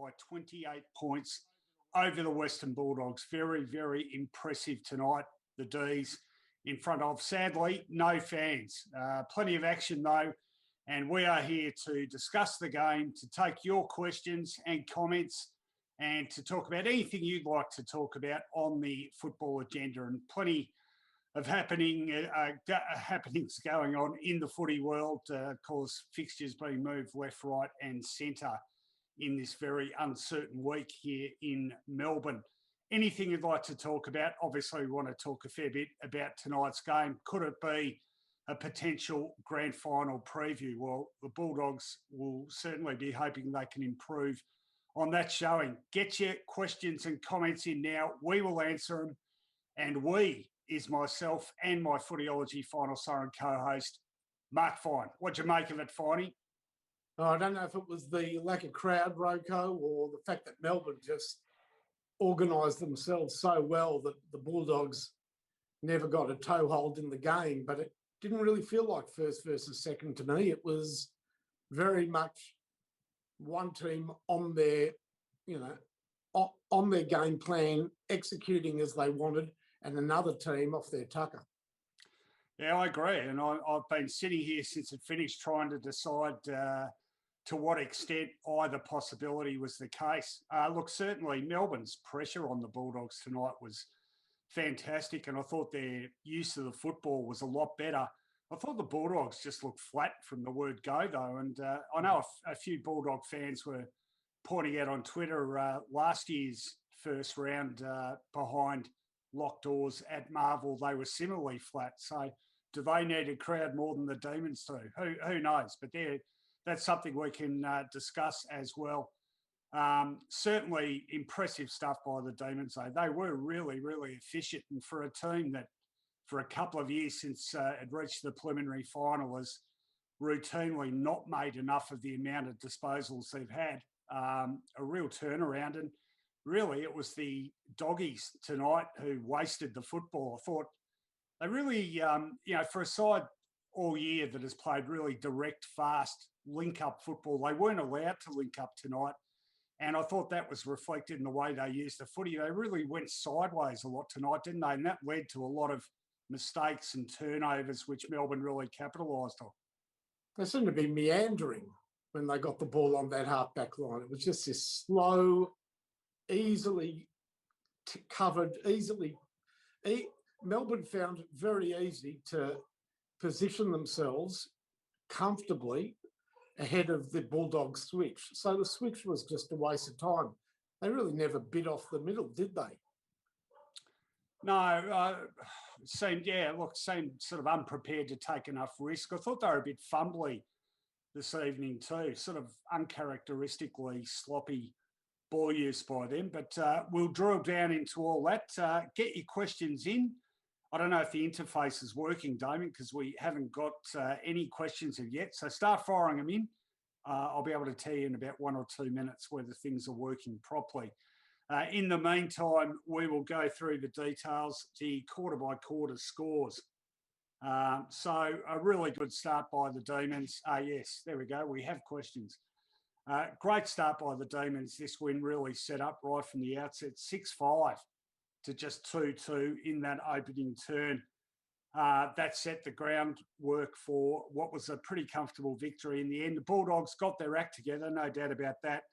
by 28 points over the Western Bulldogs. Very, very impressive tonight, the D's in front of, sadly, no fans. Plenty of action though, and we are here to discuss the game, to take your questions and comments, and to talk about anything you'd like to talk about on the football agenda, and plenty of happenings going on in the footy world. Of course, fixtures being moved left, right and centre in this very uncertain week here in Melbourne. Anything you'd like to talk about? Obviously, we want to talk a fair bit about tonight's game. Could it be a potential grand final preview? Well, the Bulldogs will certainly be hoping they can improve on that showing. Get your questions and comments in now. We will answer them. And we is myself and my Footyology Final Siren co-host, Mark Fine. What'd you make of it, Finey? Oh, I don't know if it was the lack of crowd, RoCo, or the fact that Melbourne just organised themselves so well that the Bulldogs never got a toehold in the game. But it didn't really feel like first versus second to me. It was very much one team on their, on their game plan, executing as they wanted, and another team off their tucker. Yeah, I agree. And I've been sitting here since it finished trying to decide to what extent either possibility was the case. Look, certainly Melbourne's pressure on the Bulldogs tonight was fantastic, and I thought their use of the football was a lot better. I thought the Bulldogs just looked flat from the word go, though. And I know a few Bulldog fans were pointing out on Twitter last year's first round behind locked doors at Marvel, they were similarly flat. So do they need a crowd more than the Demons do? Who knows? But that's something we can discuss as well. Certainly impressive stuff by the Demons, though. They were really, really efficient. And for a team that for a couple of years since it reached the preliminary final has routinely not made enough of the amount of disposals they've had, a real turnaround. And really, it was the doggies tonight who wasted the football. I thought they really, for a side all year that has played really direct, fast, link-up football, they weren't allowed to link up tonight. And I thought that was reflected in the way they used the footy. They really went sideways a lot tonight, didn't they? And that led to a lot of mistakes and turnovers, which Melbourne really capitalised on. They seemed to be meandering when they got the ball on that half-back line. It was just this slow, easily covered, Melbourne found it very easy to position themselves comfortably ahead of the Bulldogs switch. So the switch was just a waste of time. They really never bit off the middle, did they? No, seemed sort of unprepared to take enough risk. I thought they were a bit fumbly this evening too, sort of uncharacteristically sloppy ball use by them. But we'll drill down into all that. Get your questions in. I don't know if the interface is working, Damien, because we haven't got any questions as yet. So start firing them in. I'll be able to tell you in about 1 or 2 minutes whether things are working properly. In the meantime, we will go through the details, the quarter-by-quarter scores. So a really good start by the Demons. Yes, there we go. We have questions. Great start by the Demons. This win really set up right from the outset, 6-5 to just 2-2 in that opening turn. That set the groundwork for what was a pretty comfortable victory in the end. The Bulldogs got their act together, no doubt about that.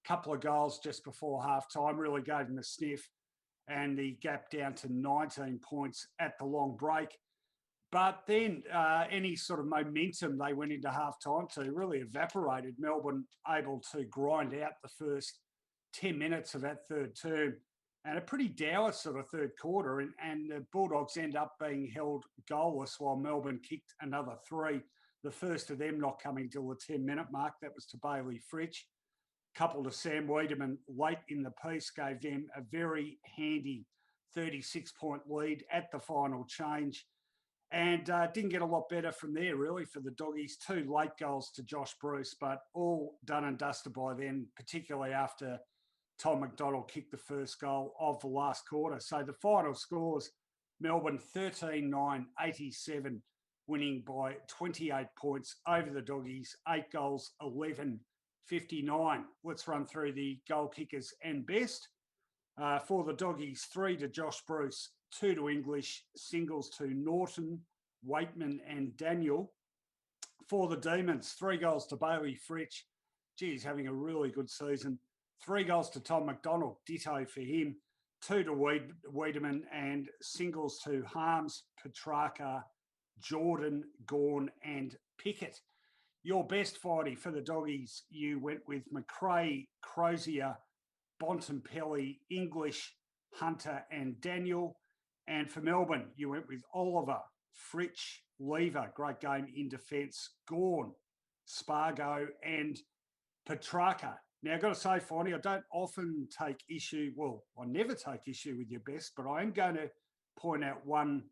Couple of goals just before half-time really gave them a sniff, and the gap down to 19 points at the long break. But then any sort of momentum they went into half-time to really evaporated. Melbourne able to grind out the first 10 minutes of that third term, and a pretty dour sort of third quarter, and the Bulldogs end up being held goalless while Melbourne kicked another 3, the first of them not coming till the 10-minute mark. That was to Bailey Fritsch. Couple to Sam Wiedemann late in the piece gave them a very handy 36-point lead at the final change, and didn't get a lot better from there really for the Doggies. 2 late goals to Josh Bruce, but all done and dusted by then, particularly after Tom McDonald kicked the first goal of the last quarter. So the final scores, Melbourne 13-9-87, winning by 28 points over the Doggies, 8 goals, 11 59. Let's run through the goal kickers and best. For the Doggies, 3 to Josh Bruce, 2 to English, singles to Norton, Waitman and Daniel. For the Demons, 3 goals to Bailey Fritsch. He's having a really good season. 3 goals to Tom McDonald, ditto for him. 2 to Wiedemann and singles to Harms, Petrarca, Jordan, Gawn and Pickett. Your best, Finey, for the Doggies, you went with McRae, Crozier, Bontempelli, English, Hunter and Daniel. And for Melbourne, you went with Oliver, Fritsch, Lever, great game in defence, Gawn, Spargo and Petrarca. Now, I've got to say, Finey, I don't often take issue, well, I never take issue with your best, but I am going to point out one,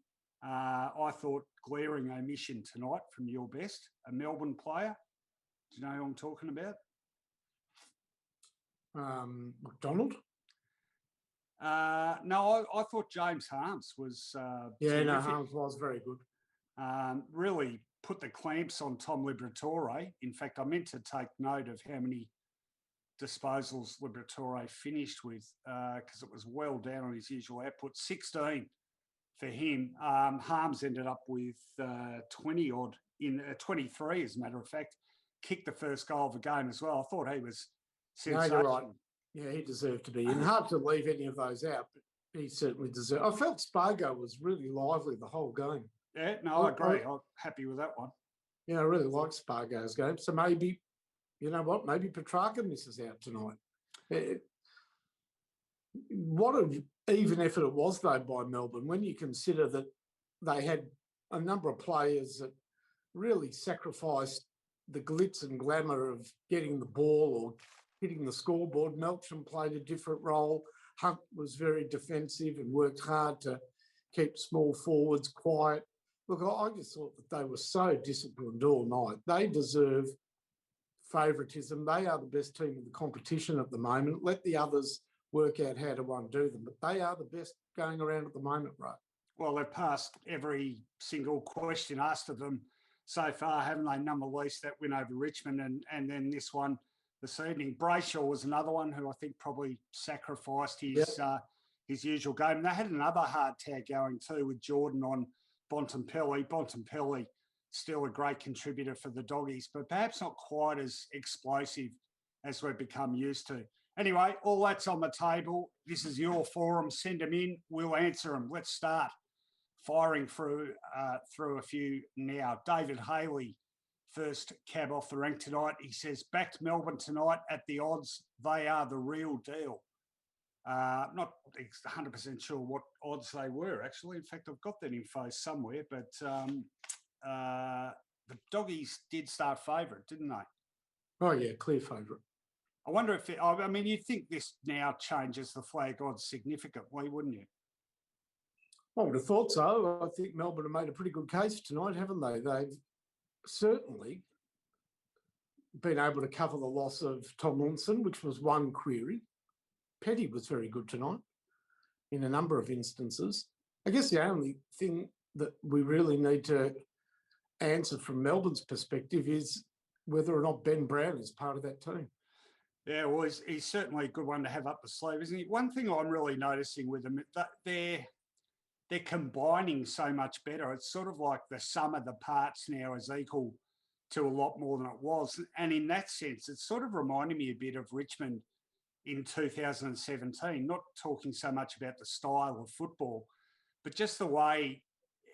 I thought, glaring omission tonight from your best, a Melbourne player. Do you know who I'm talking about? McDonald? No, I thought James Harms was Harms was very good. Really put the clamps on Tom Liberatore. In fact, I meant to take note of how many disposals Liberatore finished with because it was well down on his usual output. 16 for him. Harms ended up with 20 odd in 23, as a matter of fact. Kicked the first goal of the game as well. I thought he was sensational. No, you're right. Yeah, he deserved to be in. Hard to leave any of those out, but he certainly deserved. I felt Spargo was really lively the whole game. Yeah, no, I agree. I'm happy with that one. Yeah, I really like Spargo's game. So maybe, you know what, maybe Petrarca misses out tonight. What an even effort it was, though, by Melbourne, when you consider that they had a number of players that really sacrificed the glitz and glamour of getting the ball or hitting the scoreboard. Melksham played a different role. Hunt was very defensive and worked hard to keep small forwards quiet. Look, I just thought that they were so disciplined all night. They deserve favouritism. They are the best team in the competition at the moment. Let the others work out how to undo them. But they are the best going around at the moment, right? Well, they've passed every single question asked of them so far, haven't they? None the least that win over Richmond and then this one this evening. Brayshaw was another one who I think probably sacrificed his usual game. And they had another hard tag going too with Jordan on Bontempelli. Bontempelli still a great contributor for the Doggies, but perhaps not quite as explosive as we've become used to. Anyway, all that's on the table. This is your forum. Send them in. We'll answer them. Let's start firing through a few now. David Haley, first cab off the rank tonight. He says, backed Melbourne tonight at the odds. They are the real deal. Not 100% sure what odds they were, actually. In fact, I've got that info somewhere, but the Doggies did start favourite, didn't they? Oh, yeah, clear favourite. I wonder if, you'd think this now changes the flag odds significantly, wouldn't you? I would have thought so. I think Melbourne have made a pretty good case tonight, haven't they? They've certainly been able to cover the loss of Tomlinson, which was one query. Petty was very good tonight in a number of instances. I guess the only thing that we really need to answer from Melbourne's perspective is whether or not Ben Brown is part of that team. Yeah, well, he's certainly a good one to have up the sleeve, isn't he? One thing I'm really noticing with them, that they're combining so much better. It's sort of like the sum of the parts now is equal to a lot more than it was. And in that sense, it's sort of reminding me a bit of Richmond in 2017, not talking so much about the style of football, but just the way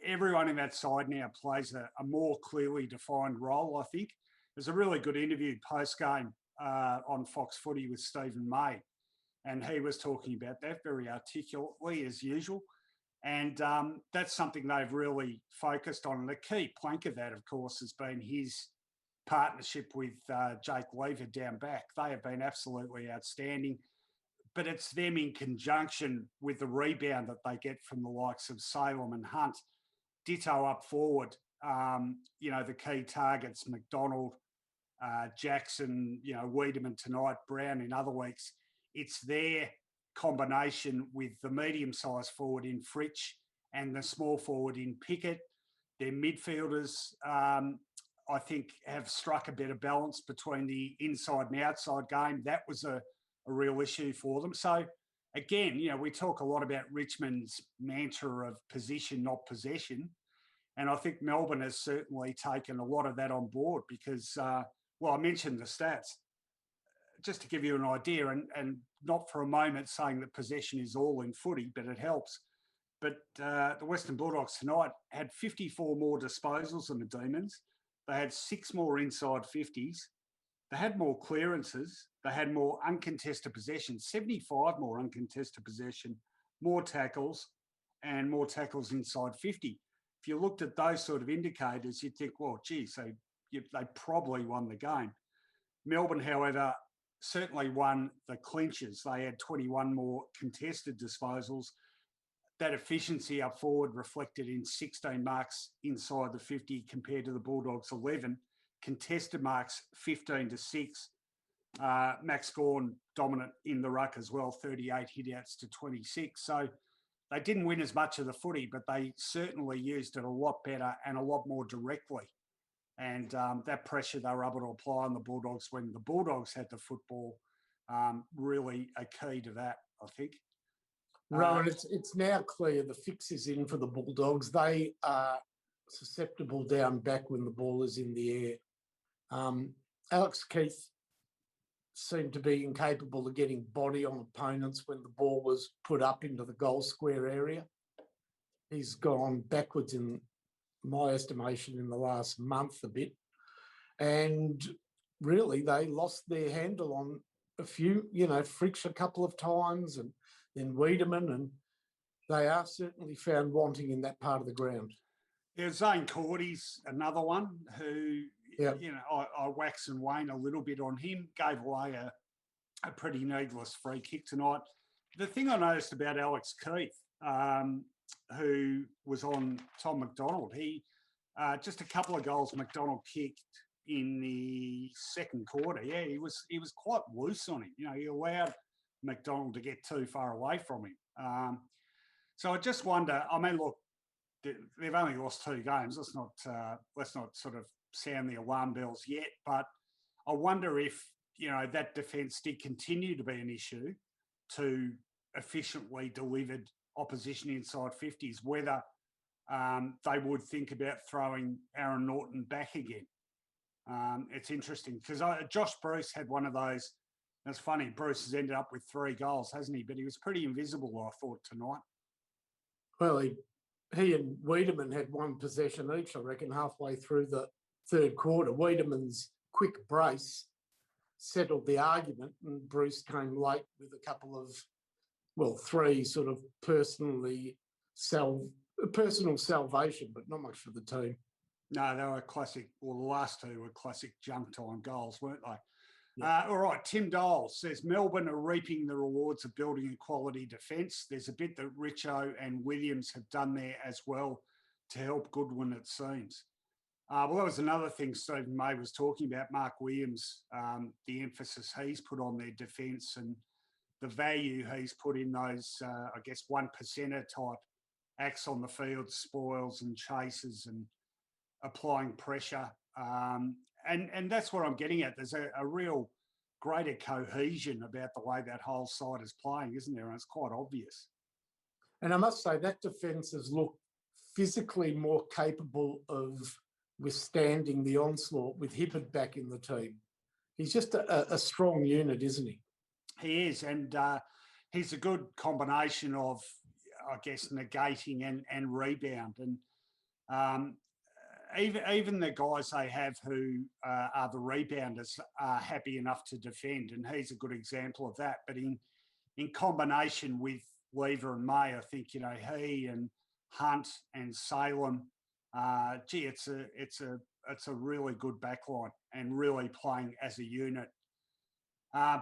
everyone in that side now plays a more clearly defined role, I think. There's a really good interview post-game on Fox Footy with Stephen May, and he was talking about that very articulately as usual. And that's something they've really focused on. And the key plank of that, of course, has been his partnership with Jake Lever down back. They have been absolutely outstanding, but it's them in conjunction with the rebound that they get from the likes of Salem and Hunt. Ditto up forward, the key targets, McDonald, Jackson, Wiedemann tonight, Brown in other weeks. It's their combination with the medium-sized forward in Fritsch and the small forward in Pickett. Their midfielders, I think, have struck a better balance between the inside and outside game. That was a real issue for them. So, again, we talk a lot about Richmond's mantra of position, not possession. And I think Melbourne has certainly taken a lot of that on board because, I mentioned the stats. Just to give you an idea, and not for a moment saying that possession is all in footy, but it helps. But the Western Bulldogs tonight had 54 more disposals than the Demons. They had 6 more inside 50s. They had more clearances. They had more uncontested possession, 75 more uncontested possession, more tackles, and more tackles inside 50. If you looked at those sort of indicators, you'd think, well, geez, they probably won the game. Melbourne, however, certainly won the clinches. They had 21 more contested disposals. That efficiency up forward reflected in 16 marks inside the 50 compared to the Bulldogs' 11. Contested marks 15-6. Max Gawn dominant in the ruck as well, 38 hit-outs to 26. So they didn't win as much of the footy, but they certainly used it a lot better and a lot more directly. And that pressure they were able to apply on the Bulldogs when the Bulldogs had the football, really a key to that, I think. Rowan, it's now clear the fix is in for the Bulldogs. They are susceptible down back when the ball is in the air. Alex Keith seemed to be incapable of getting body on opponents when the ball was put up into the goal square area. He's gone backwards in my estimation in the last month a bit. And really, they lost their handle on a few, Fricks a couple of times and then Wiedemann, and they are certainly found wanting in that part of the ground. Yeah, Zane Cordy's another one who, I wax and wane a little bit on him, gave away a pretty needless free kick tonight. The thing I noticed about Alex Keith, who was on Tom McDonald, he just a couple of goals McDonald kicked in the second quarter. Yeah, he was quite loose on him. He allowed McDonald to get too far away from him. So I just wonder. I mean, look, they've only lost 2 games. Let's not sort of sound the alarm bells yet. But I wonder if that defence did continue to be an issue to efficiently delivered opposition inside 50s, whether they would think about throwing Aaron Norton back again. It's interesting because Josh Bruce had one of those. It's funny, Bruce has ended up with 3 goals, hasn't he? But he was pretty invisible, I thought, tonight. Well, he and Wiedemann had 1 possession each, I reckon, halfway through the third quarter. Wiedemann's quick brace settled the argument, and Bruce came late with a couple of, 3 sort of personal salvation, but not much for the team. No, they were classic. Well, the last 2 were classic junk time goals, weren't they? Yeah. All right, Tim Dole says Melbourne are reaping the rewards of building a quality defence. There's a bit that Richo and Williams have done there as well to help Goodwin, it seems. Well, that was another thing Stephen May was talking about, Mark Williams, the emphasis he's put on their defence and the value he's put in those, 1%er type acts on the field, spoils and chases and applying pressure. And that's what I'm getting at. There's a real greater cohesion about the way that whole side is playing, isn't there? And it's quite obvious. And I must say that defence has looked physically more capable of withstanding the onslaught with Hibberd back in the team. He's just a strong unit, isn't he? He is. And he's a good combination of, negating and rebound. And even the guys they have who are the rebounders are happy enough to defend, and he's a good example of that. But in combination with Lever and May, I think he and Hunt and Salem, it's a really good backline and really playing as a unit.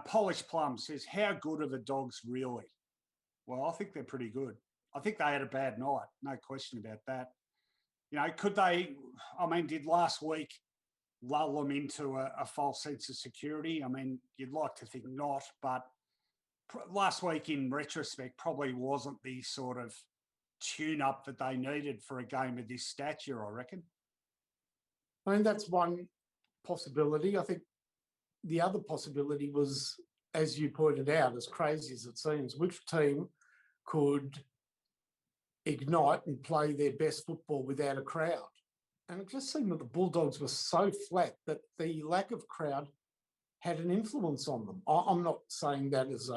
Polish Plum says, "How good are the Dogs really?" Well, I think they're pretty good. I think they had a bad night, no question about that. Could they, did last week lull them into a false sense of security? You'd like to think not, but last week in retrospect probably wasn't the sort of tune-up that they needed for a game of this stature, I reckon. I mean, that's one possibility. I think the other possibility was, as you pointed out, as crazy as it seems, which team could ignite and play their best football without a crowd? And it just seemed that the Bulldogs were so flat that the lack of crowd had an influence on them. I'm not saying that as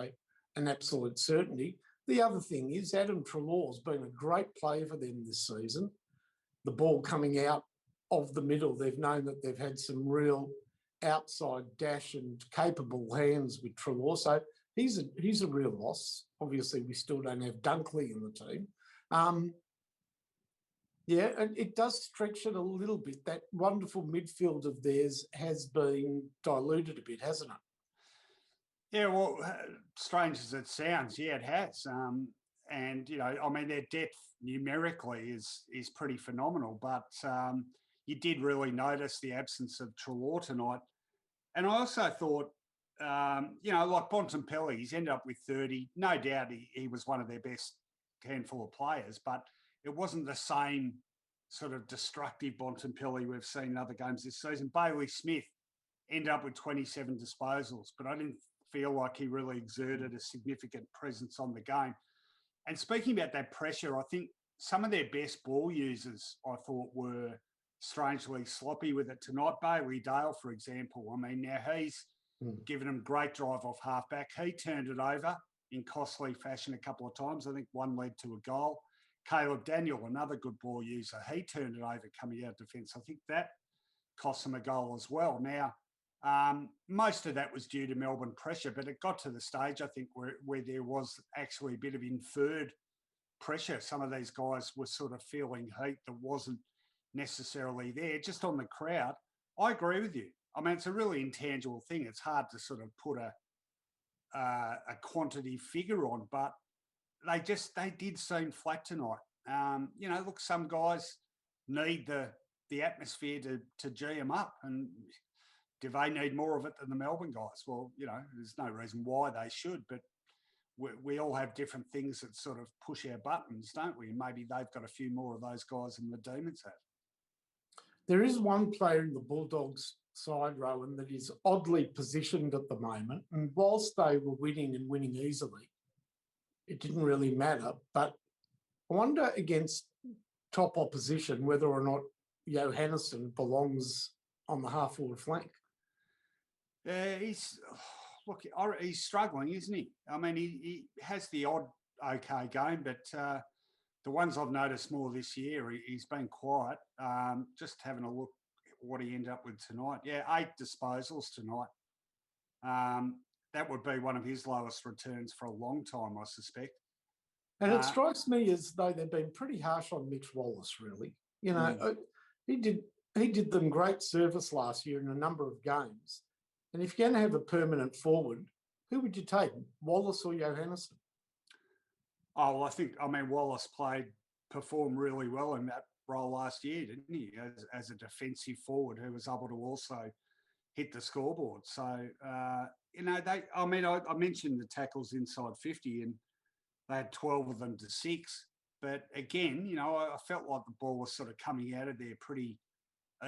an absolute certainty. The other thing is Adam Treloar's been a great player for them this season. The ball coming out of the middle, they've known that they've had some real outside dash and capable hands with Treloar. So he's a real loss. Obviously, we still don't have Dunkley in the team. Yeah, and it does stretch it a little bit. That wonderful midfield of theirs has been diluted a bit, hasn't it? Yeah, well, strange as it sounds, yeah, it has. And, I mean, their depth numerically is pretty phenomenal, but you did really notice the absence of Treloar tonight. And I also thought, like Bontempelli, he's ended up with 30. No doubt he was one of their best handful of players, but it wasn't the same sort of destructive Bontempelli we've seen in other games this season. Bailey Smith ended up with 27 disposals, but I didn't feel like he really exerted a significant presence on the game. And speaking about that pressure, I think some of their best ball users, I thought, were strangely sloppy with it tonight. Bailey Dale, for example, I mean, now he's given him great drive off halfback. He turned it over in costly fashion a couple of times. I think one led to a goal. Caleb Daniel, another good ball user, he turned it over coming out of defence. I think that cost him a goal as well. Now, most of that was due to Melbourne pressure, but it got to the stage, I think, where there was actually a bit of inferred pressure. Some of these guys were sort of feeling heat that wasn't necessarily there. Just on the crowd, I agree with you. I mean, it's a really intangible thing. It's hard to sort of put a quantity figure on, but they did seem flat tonight. Look, some guys need the atmosphere to G them up, and do they need more of it than the Melbourne guys? Well, there's no reason why they should, but we all have different things that sort of push our buttons, don't we? And maybe they've got a few more of those guys than the Demons have. There is one player in the Bulldogs side, Rowan, that is oddly positioned at the moment. And whilst they were winning and winning easily, it didn't really matter. But I wonder against top opposition whether or not Johannesson belongs on the half-forward flank. He's struggling, isn't he? I mean, he has the odd okay game, but the ones I've noticed more this year, he's been quiet. Just having a look at what he ended up with tonight. Yeah, 8 disposals tonight. That would be one of his lowest returns for a long time, I suspect. And it strikes me as though they've been pretty harsh on Mitch Wallace, really. He did them great service last year in a number of games. And if you're going to have a permanent forward, who would you take, Wallace or Johannesson? Oh, well, Wallace performed really well in that role last year, didn't he? As a defensive forward who was able to also hit the scoreboard. So, I mentioned the tackles inside 50 and they had 12 of them to 6. But again, I felt like the ball was sort of coming out of there pretty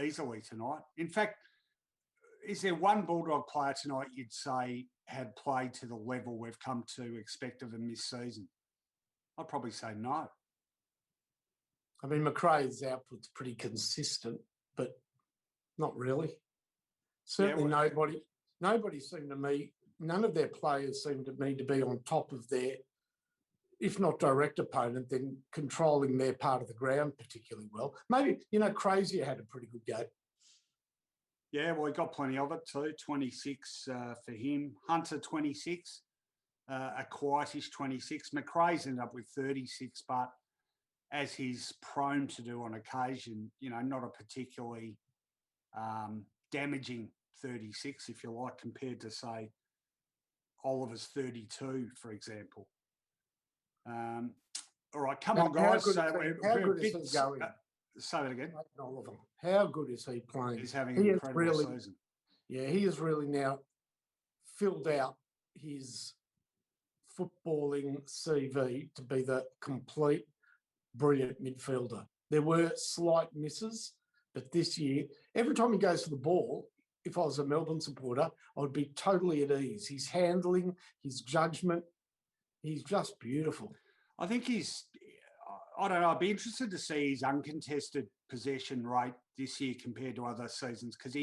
easily tonight. In fact, is there one Bulldog player tonight you'd say had played to the level we've come to expect of him this season? I'd probably say no. I mean, McRae's output's pretty consistent, but not really. Certainly nobody seemed to me, none of their players seemed to me to be on top of their, if not direct opponent, then controlling their part of the ground particularly well. Maybe, Crazier had a pretty good game. Yeah, well, he got plenty of it too. 26 for him. Hunter, 26. A quietish 26. McRae's ended up with 36, but as he's prone to do on occasion, not a particularly damaging 36, if you like, compared to, say, Oliver's 32, for example. All right, come on, guys. How good is he going? Say it again. Oliver. How good is he playing? He's having an incredible season. Yeah, he has really now filled out his footballing CV to be the complete, brilliant midfielder. There were slight misses, But this year, every time he goes for the ball, if I was a Melbourne supporter, I would be totally at ease. His handling, his judgment, he's just beautiful. I think I don't know, I'd be interested to see his uncontested possession rate this year compared to other seasons, because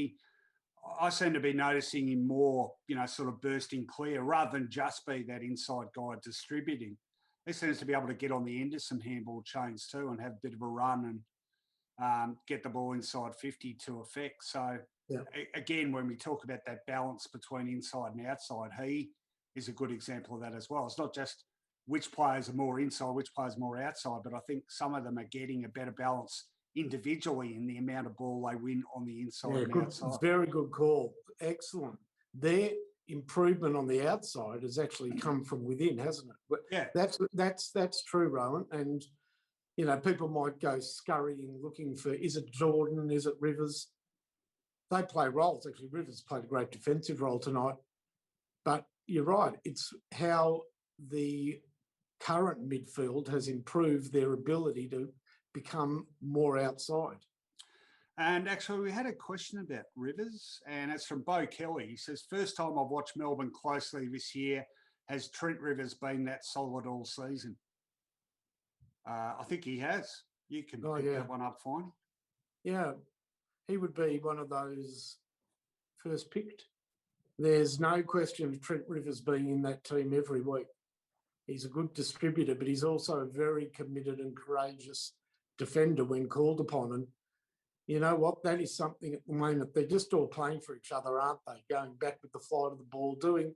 I seem to be noticing him more, sort of bursting clear rather than just be that inside guy distributing. He seems to be able to get on the end of some handball chains too and have a bit of a run and get the ball inside 50 to effect. So, again, when we talk about that balance between inside and outside, he is a good example of that as well. It's not just which players are more inside, which players are more outside, but I think some of them are getting a better balance individually in the amount of ball they win on the inside and outside. Very good call. Excellent. Their improvement on the outside has actually come from within, hasn't it? But yeah, that's true, Rowan. And people might go scurrying looking for, is it Jordan? Is it Rivers? They play roles. Actually, Rivers played a great defensive role tonight. But you're right. It's how the current midfield has improved their ability to become more outside. And actually, we had a question about Rivers, and it's from Bo Kelly. He says, first time I've watched Melbourne closely this year. Has Trent Rivers been that solid all season? I think he has. You can pick that one up fine. Yeah, he would be one of those first picked. There's no question of Trent Rivers being in that team every week. He's a good distributor, but he's also a very committed and courageous defender when called upon. And you know what? That is something at the moment. They're just all playing for each other, aren't they? Going back with the flight of the ball, doing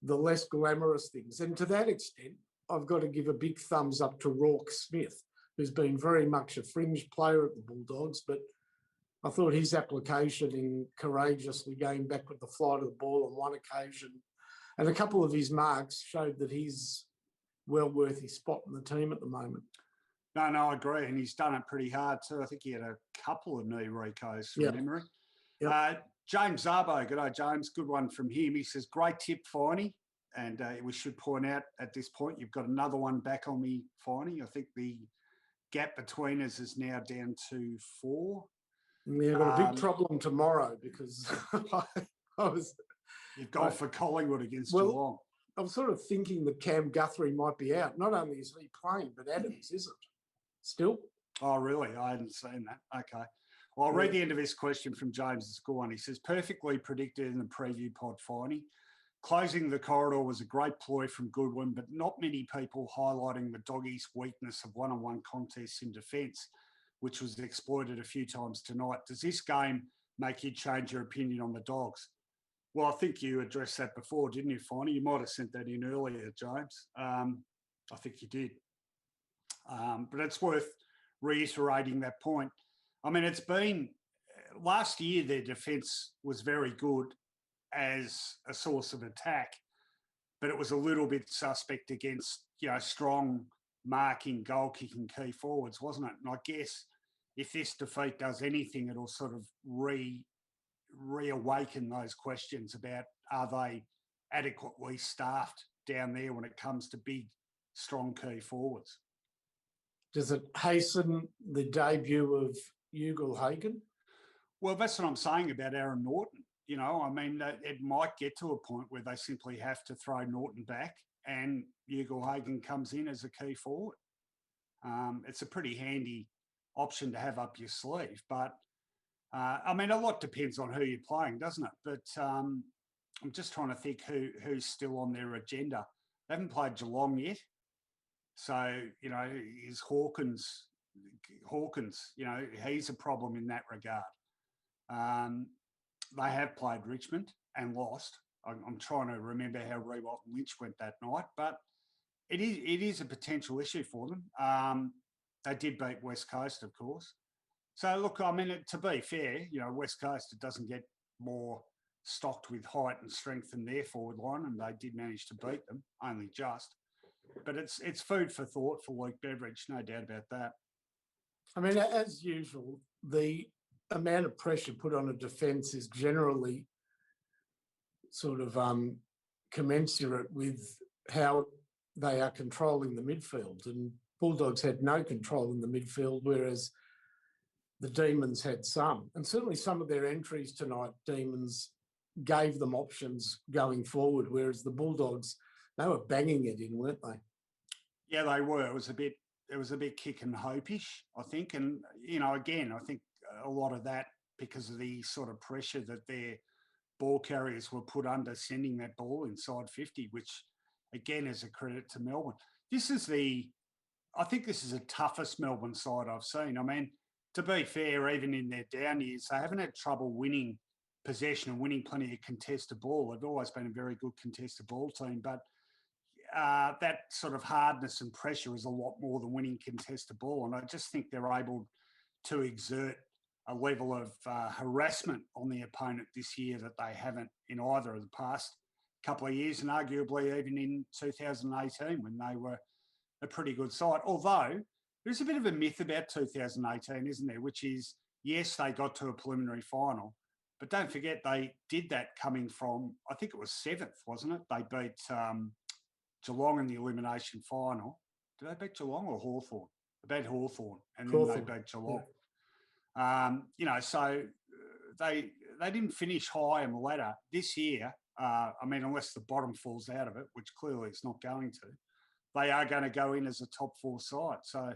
the less glamorous things. And to that extent, I've got to give a big thumbs up to Rourke Smith, who's been very much a fringe player at the Bulldogs, but I thought his application in courageously going back with the flight of the ball on one occasion and a couple of his marks showed that he's well worth his spot in the team at the moment. No, I agree. And he's done it pretty hard too. I think he had a couple of knee recos from memory. Yep. James Zarbo, good day, James. Good one from him. He says, great tip, Finey. And we should point out at this point, you've got another one back on me, Finey. I think the gap between us is now down to 4. Yeah, I've got a big problem tomorrow because I was... You've gone for Collingwood against Geelong. I'm sort of thinking that Cam Guthrie might be out. Not only is he playing, but Adams isn't. Still? Oh, really? I hadn't seen that. Okay. Well, I'll read the end of this question from James. It's a good one. He says, perfectly predicted in the preview pod, Finey. Closing the corridor was a great ploy from Goodwin, but not many people highlighting the doggies' weakness of one-on-one contests in defence, which was exploited a few times tonight. Does this game make you change your opinion on the Dogs? Well, I think you addressed that before, didn't you, Finey? You might have sent that in earlier, James. I think you did. But it's worth reiterating that point. I mean, it's been... Last year, their defence was very good as a source of attack, but it was a little bit suspect against, strong marking, goal-kicking key forwards, wasn't it? And I guess if this defeat does anything, it'll sort of reawaken those questions about are they adequately staffed down there when it comes to big, strong key forwards. Does it hasten the debut of Ugle-Hagan? Well, that's what I'm saying about Aaron Norton. I mean, it might get to a point where they simply have to throw Norton back and Ugle-Hagan comes in as a key forward. It's a pretty handy option to have up your sleeve, but I mean, a lot depends on who you're playing, doesn't it? But I'm just trying to think who's still on their agenda. They haven't played Geelong yet. So, is Hawkins, he's a problem in that regard. They have played Richmond and lost. I'm trying to remember how Rewalt and Lynch went that night, but it is a potential issue for them. They did beat West Coast, of course. So, look, I mean, to be fair, West Coast, it doesn't get more stocked with height and strength in their forward line, and they did manage to beat them, only just. But it's food for thought for Luke Beveridge, no doubt about that. I mean, as usual, the amount of pressure put on a defence is generally sort of commensurate with how they are controlling the midfield. And Bulldogs had no control in the midfield, whereas the Demons had some. And certainly some of their entries tonight, Demons gave them options going forward, whereas the Bulldogs, they were banging it in, weren't they? Yeah, they were. It was a bit kick and hopish, I think. And, again, I think a lot of that because of the sort of pressure that their ball carriers were put under sending that ball inside 50, which, again, is a credit to Melbourne. I think this is the toughest Melbourne side I've seen. I mean, to be fair, even in their down years, they haven't had trouble winning possession and winning plenty of contested ball. They've always been a very good contested ball team, but that sort of hardness and pressure is a lot more than winning contested ball. And I just think they're able to exert a level of harassment on the opponent this year that they haven't in either of the past couple of years, and arguably even in 2018 when they were a pretty good side. Although there's a bit of a myth about 2018, isn't there? Which is, yes, they got to a preliminary final, but don't forget they did that coming from, I think it was 7th, wasn't it? They beat Geelong in the elimination final. Did they beat Geelong or Hawthorn? They beat Hawthorn, and then they beat Geelong. Yeah. So they didn't finish high on the ladder this year. I mean, unless the bottom falls out of it, which clearly it's not going to, they are going to go in as a top 4 side. So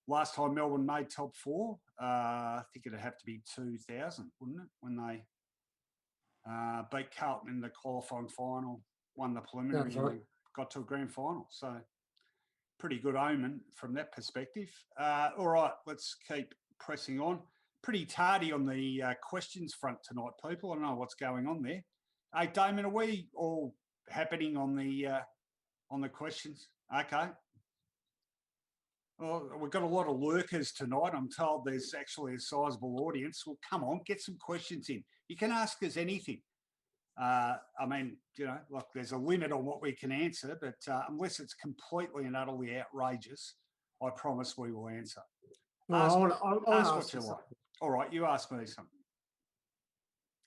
last time Melbourne made top 4, I think it'd have to be 2000, wouldn't it? When they beat Carlton in the qualifying final, won the preliminary, and got to a grand final. So pretty good omen from that perspective. All right, let's keep pressing on. Pretty tardy on the questions front tonight, people. I don't know what's going on there. Hey, Damon, are we all happening on the questions? Okay. Well, we've got a lot of lurkers tonight. I'm told there's actually a sizable audience. Well, come on, get some questions in. You can ask us anything. I mean, look, there's a limit on what we can answer, but unless it's completely and utterly outrageous, I promise we will answer. Ask what you like. All right, you ask me something.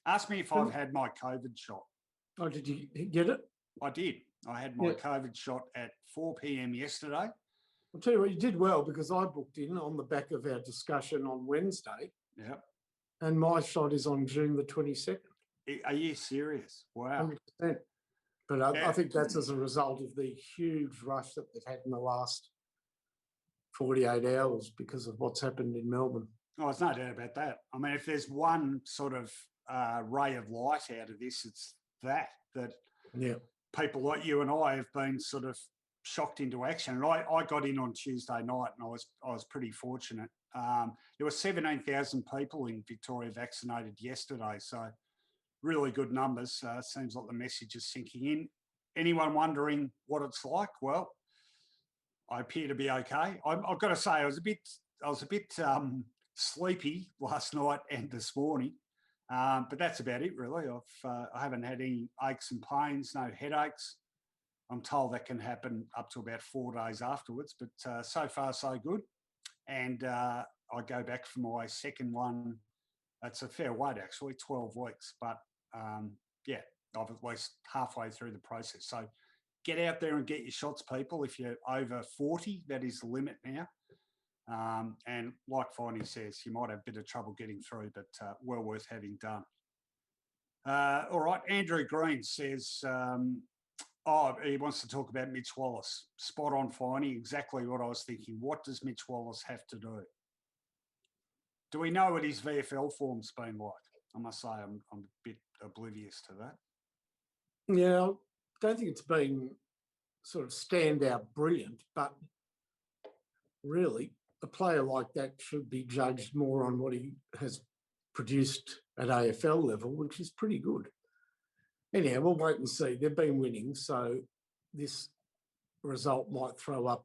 Ask me if I've had my COVID shot. Oh, did you get it? I did. I had my COVID shot at 4 p.m. yesterday. I'll tell you what, you did well because I booked in on the back of our discussion on Wednesday. Yep. And my shot is on June the 22nd. Are you serious? Wow. 100%. But I think that's as a result of the huge rush that they've had in the last 48 hours because of what's happened in Melbourne. Oh, there's no doubt about that. I mean, if there's one sort of ray of light out of this, it's that people like you and I have been sort of shocked into action. And I got in on Tuesday night, and I was pretty fortunate. There were 17,000 people in Victoria vaccinated yesterday, so really good numbers. Seems like the message is sinking in. Anyone wondering what it's like? Well, I appear to be okay. I've got to say, I was a bit sleepy last night and this morning, but that's about it really. I haven't had any aches and pains, no headaches. I'm told that can happen up to about 4 days afterwards, but so far so good. And I go back for my second one. It's a fair wait actually, 12 weeks, but I'm at least halfway through the process. So get out there and get your shots, people. If you're over 40, that is the limit now. And like Finey says, you might have a bit of trouble getting through, but well worth having done. All right, Andrew Green says, he wants to talk about Mitch Wallace. Spot on, Finey, exactly what I was thinking. What does Mitch Wallace have to do? Do we know what his VFL form's been like? I must say I'm a bit oblivious to that. Yeah, I don't think it's been sort of standout brilliant, but really a player like that should be judged more on what he has produced at AFL level, which is pretty good. Anyhow, we'll wait and see. They've been winning, so this result might throw up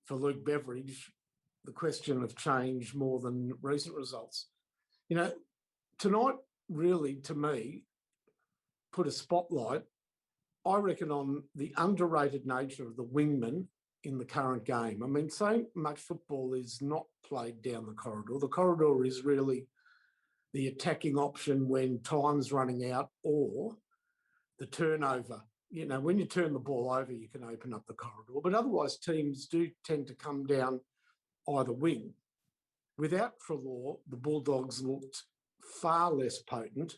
for Luke Beveridge the question of change more than recent results. Tonight really, to me, put a spotlight, I reckon, on the underrated nature of the wingman in the current game. I mean, so much football is not played down the corridor. The corridor is really the attacking option when time's running out or the turnover. When you turn the ball over, you can open up the corridor. But otherwise, teams do tend to come down either wing. without Treloar, the Bulldogs looked far less potent.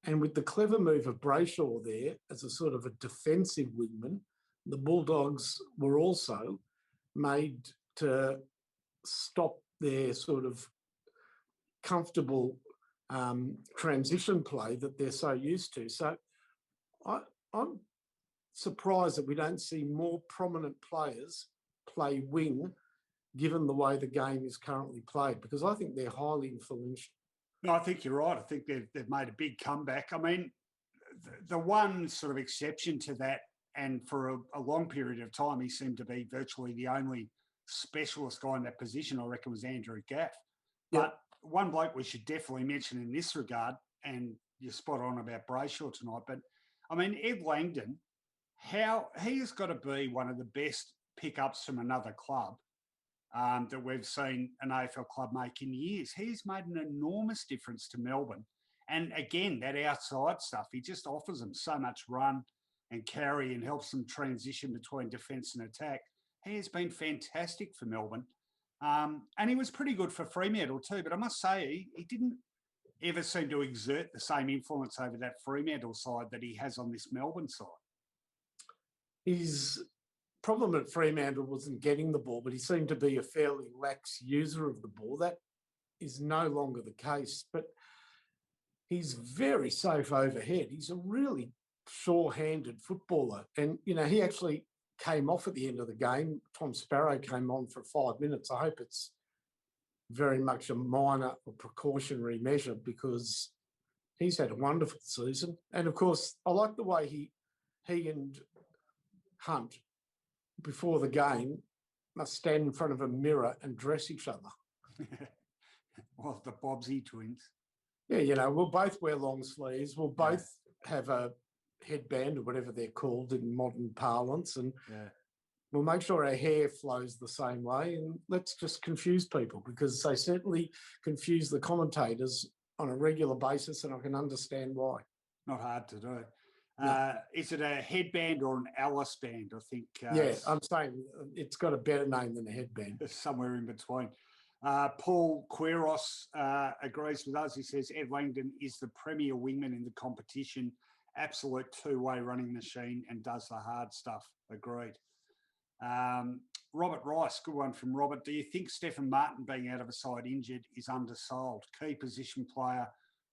And with the clever move of Brayshaw there as a sort of a defensive wingman, the Bulldogs were also made to stop their sort of comfortable transition play that they're so used to. So I'm surprised that we don't see more prominent players play wing, given the way the game is currently played, because I think they're highly influential. No, I think you're right. I think they've made a big comeback. I mean, the one sort of exception to that, and for a long period of time, he seemed to be virtually the only specialist guy in that position, I reckon, was Andrew Gaff. But one bloke we should definitely mention in this regard, and you're spot on about Brayshaw tonight, but I mean, Ed Langdon, how he has got to be one of the best pickups from another club that we've seen an AFL club make in years. He's made an enormous difference to Melbourne. And again, that outside stuff, he just offers them so much run and carry and helps them transition between defence and attack. He has been fantastic for Melbourne. And he was pretty good for Fremantle too. But I must say, he didn't ever seem to exert the same influence over that Fremantle side that he has on this Melbourne side. His problem at Fremantle wasn't getting the ball, but he seemed to be a fairly lax user of the ball. That is no longer the case. But he's very safe overhead. He's a really sure-handed footballer. And, you know, he actually came off at the end of the game. Tom Sparrow came on for 5 minutes. I hope it's very much a minor or precautionary measure, because he's had a wonderful season. And, of course, I like the way he and Hunt, before the game, must stand in front of a mirror and dress each other. Well, the Bobbsy twins. Yeah, you know, we'll both wear long sleeves. We'll both have a headband or whatever they're called in modern parlance, and we'll make sure our hair flows the same way, and let's just confuse people, because they certainly confuse the commentators on a regular basis, and I can understand why. Not hard to do. No. Is it a headband or an Alice band? I think. Yeah, I'm saying it's got a better name than a headband. Somewhere in between. Paul Quiros agrees with us. He says Ed Langdon is the premier wingman in the competition. Absolute two-way running machine and does the hard stuff. Agreed. Robert Rice, good one from Robert. Do you think Stephen Martin being out of a side injured is undersold? Key position player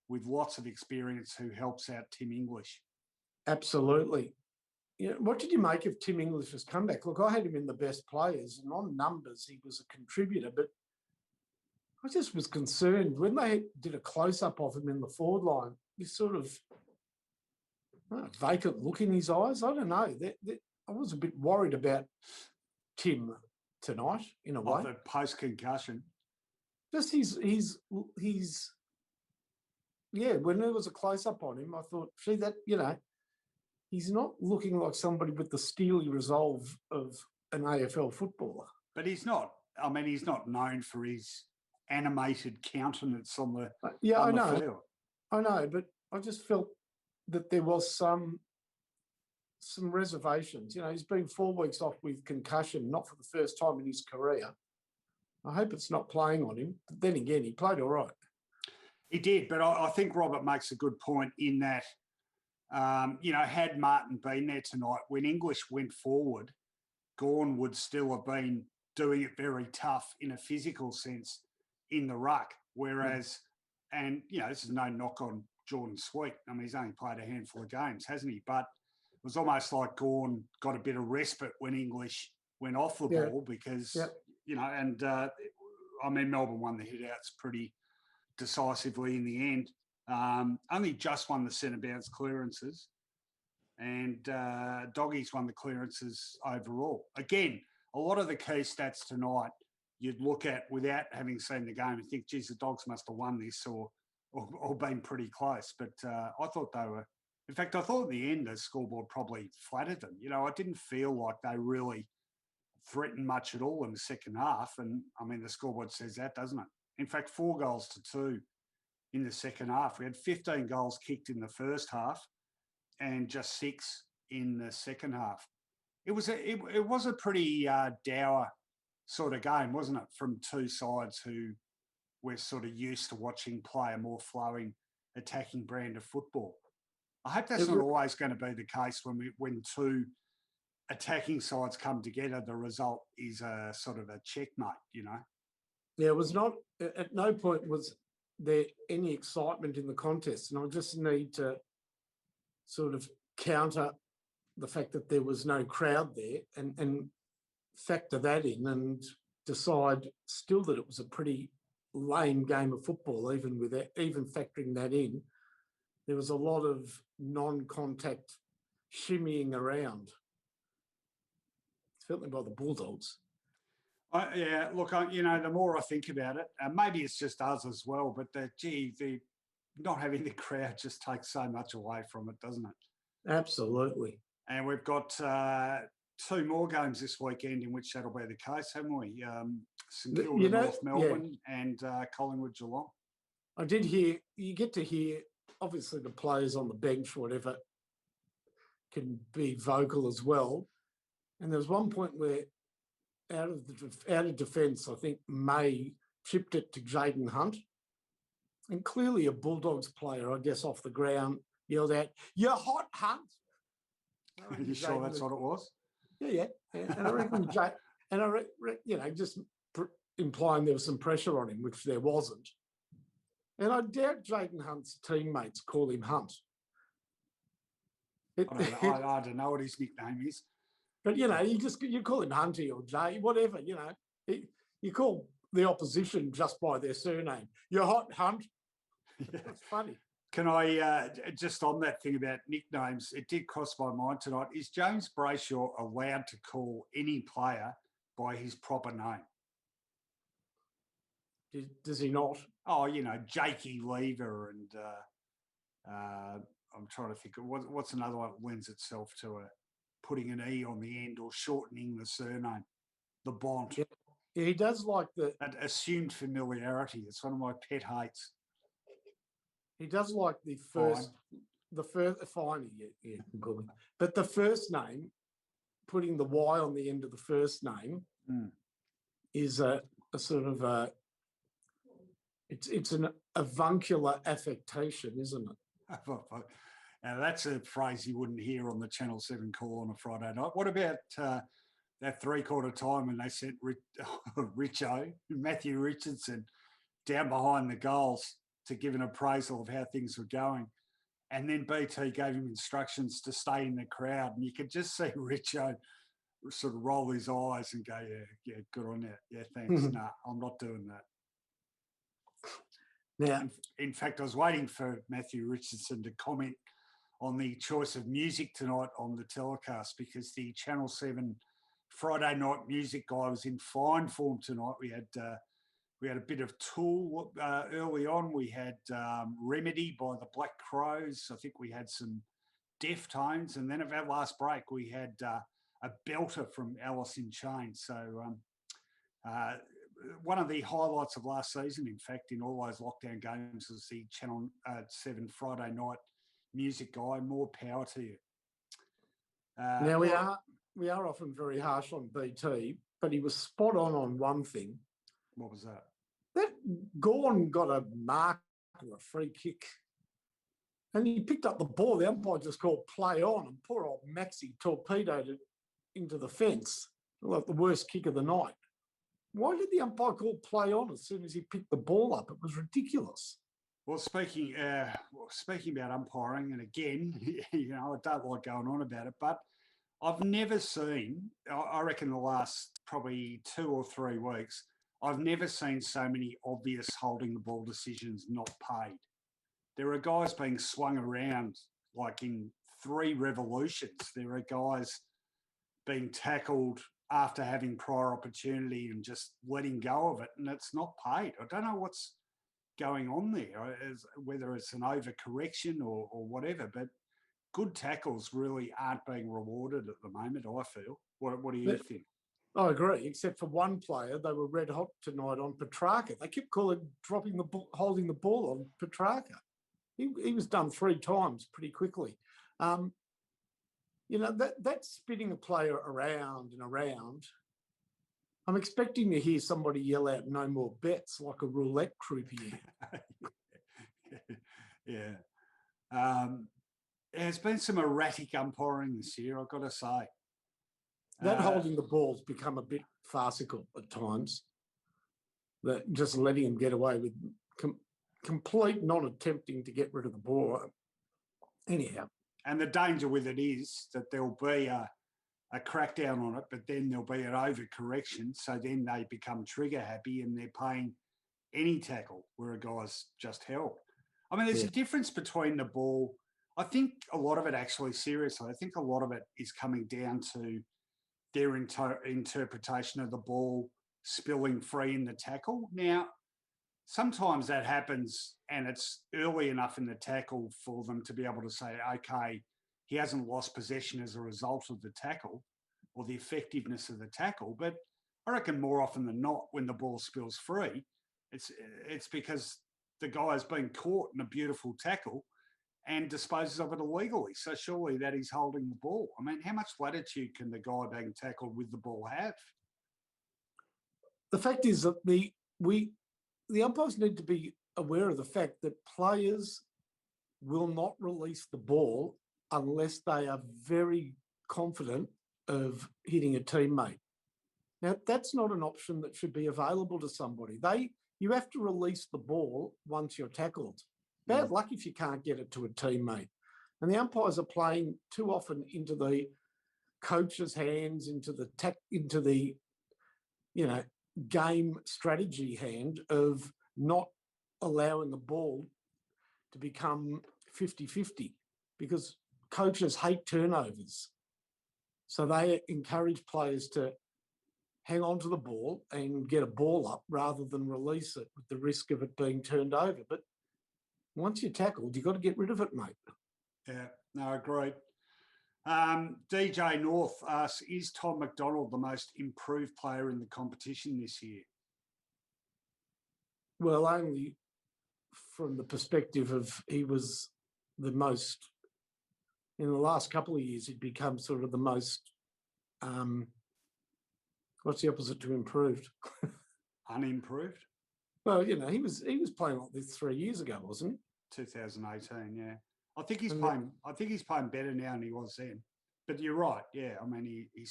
with lots of experience who helps out Tim English. Absolutely. You know, what did you make of Tim English's comeback? Look, I had him in the best players, and on numbers, he was a contributor, but I just was concerned when they did a close-up of him in the forward line, this sort of vacant look in his eyes. I don't know. I was a bit worried about Tim tonight, in a way. The post-concussion. Just he's when there was a close-up on him, I thought, gee, that, you know, he's not looking like somebody with the steely resolve of an AFL footballer. But he's not. I mean, he's not known for his animated countenance on the field. I know, but I just felt that there was some reservations. You know, he's been 4 weeks off with concussion, not for the first time in his career. I hope it's not playing on him. But then again, he played all right. He did, but I think Robert makes a good point in that, you know, had Martin been there tonight, when English went forward, Gawn would still have been doing it very tough in a physical sense in the ruck. Whereas, and, you know, this is no knock on Jordan Sweet. I mean, he's only played a handful of games, hasn't he? But it was almost like Gawn got a bit of respite when English went off the ball because, you know, and I mean, Melbourne won the hit-outs pretty decisively in the end. Only just won the centre bounce clearances, and Doggies won the clearances overall. Again, a lot of the key stats tonight you'd look at without having seen the game and think, geez, the Dogs must have won this or been pretty close. But I thought they were, in fact, I thought at the end the scoreboard probably flattered them. You know, I didn't feel like they really threatened much at all in the second half. And I mean, the scoreboard says that, doesn't it? In fact, 4-2 in the second half. We had 15 goals kicked in the first half and just 6 in the second half. It was a pretty dour sort of game, wasn't it, from two sides who we're sort of used to watching play a more flowing, attacking brand of football. I hope that's not always going to be the case when two attacking sides come together. The result is a sort of a checkmate, you know. Yeah, it was not. At no point was there any excitement in the contest, and I just need to sort of counter the fact that there was no crowd there, and factor that in, and decide still that it was a pretty lame game of football, even factoring that in. There was a lot of non-contact shimmying around, certainly by the Bulldogs. Yeah, look, the more I think about it, maybe it's just us as well, but the not having the crowd just takes so much away from it, doesn't it? Absolutely. And we've got 2 more games this weekend in which that'll be the case, haven't we? St Kilda, North Melbourne, and Collingwood, Geelong. I did hear, you get to hear, obviously the players on the bench, whatever, can be vocal as well. And there was one point where out of defence, I think May chipped it to Jaden Hunt. And clearly a Bulldogs player, I guess, off the ground, yelled out, "You're hot, Hunt." Are you sure that's what it was? Yeah. And I reckon, just implying there was some pressure on him, which there wasn't. And I doubt Jaden Hunt's teammates call him Hunt. I don't know what his nickname is. But, you call him Hunty or Jay, whatever, You call the opposition just by their surname. "You're hot, Hunt." Yeah. That's funny. Can I, just on that thing about nicknames, it did cross my mind tonight. Is James Brayshaw allowed to call any player by his proper name? Does he not? Oh, Jakey Lever, and I'm trying to think of what's another one that lends itself to putting an E on the end or shortening the surname. The Bont. Yeah, he does like that assumed familiarity. It's one of my pet hates. He does like the first Finey, yeah, but the first name, putting the Y on the end of the first name, is a sort of it's an avuncular affectation, isn't it? Now that's a phrase you wouldn't hear on the Channel 7 call on a Friday night. What about that 3/4 time when they sent Matthew Richardson down behind the goals to give an appraisal of how things were going, and then BT gave him instructions to stay in the crowd, and you could just see Richo sort of roll his eyes and go, yeah, good on that. Yeah, thanks. Nah, I'm not doing that. Now, in fact, I was waiting for Matthew Richardson to comment on the choice of music tonight on the telecast, because the Channel 7 Friday night music guy was in fine form tonight. We had a bit of Tool early on. We had Remedy by the Black Crows. I think we had some Deftones. And then at our last break, we had a belter from Alice in Chains. So one of the highlights of last season, in fact, in all those lockdown games, was the Channel 7 Friday night music guy. More power to you. Now, we are often very harsh on BT, but he was spot on one thing. What was that? That Gawn got a mark or a free kick, and he picked up the ball. The umpire just called play on, and poor old Maxi torpedoed it into the fence, like the worst kick of the night. Why did the umpire call play on as soon as he picked the ball up? It was ridiculous. Well, speaking about umpiring, and again, I don't like going on about it, but I've never seen, I reckon the last probably 2 or 3 weeks, I've never seen so many obvious holding the ball decisions not paid. There are guys being swung around like in 3 revolutions. There are guys being tackled after having prior opportunity and just letting go of it, and it's not paid. I don't know what's going on there, whether it's an overcorrection or whatever, but good tackles really aren't being rewarded at the moment, I feel. What do you think? I agree, except for one player. They were red hot tonight on Petrarca. They kept holding the ball on Petrarca. He was done 3 times pretty quickly. That's spinning a player around and around. I'm expecting to hear somebody yell out "no more bets" like a roulette croupier. Yeah. There's been some erratic umpiring this year, I've got to say. That holding the ball's become a bit farcical at times. That just letting them get away with complete non-attempting to get rid of the ball. Anyhow. And the danger with it is that there'll be a crackdown on it, but then there'll be an overcorrection. So then they become trigger happy and they're paying any tackle where a guy's just held. I mean, there's a difference between the ball. I think a lot of it actually, seriously, I think a lot of it is coming down to their interpretation of the ball spilling free in the tackle. Now, sometimes that happens and it's early enough in the tackle for them to be able to say, okay, he hasn't lost possession as a result of the tackle or the effectiveness of the tackle. But I reckon more often than not, when the ball spills free, it's because the guy has been caught in a beautiful tackle and disposes of it illegally. So surely that is holding the ball. I mean, how much latitude can the guy being tackled with the ball have? The fact is that the umpires need to be aware of the fact that players will not release the ball unless they are very confident of hitting a teammate. Now, that's not an option that should be available to somebody. You have to release the ball once you're tackled. Bad luck if you can't get it to a teammate. And the umpires are playing too often into the coach's hands, into the game strategy hand of not allowing the ball to become 50-50 because coaches hate turnovers. So they encourage players to hang on to the ball and get a ball up rather than release it with the risk of it being turned over. But once you're tackled, you've got to get rid of it, mate. Yeah, no, agreed. DJ North asks, is Tom McDonald the most improved player in the competition this year? Well, only from the perspective of he was the most, in the last couple of years, he'd become sort of the most, what's the opposite to improved? Unimproved? Well, he was playing like this 3 years ago, wasn't he? 2018, yeah. I think he's playing better now than he was then. But you're right, yeah. I mean, he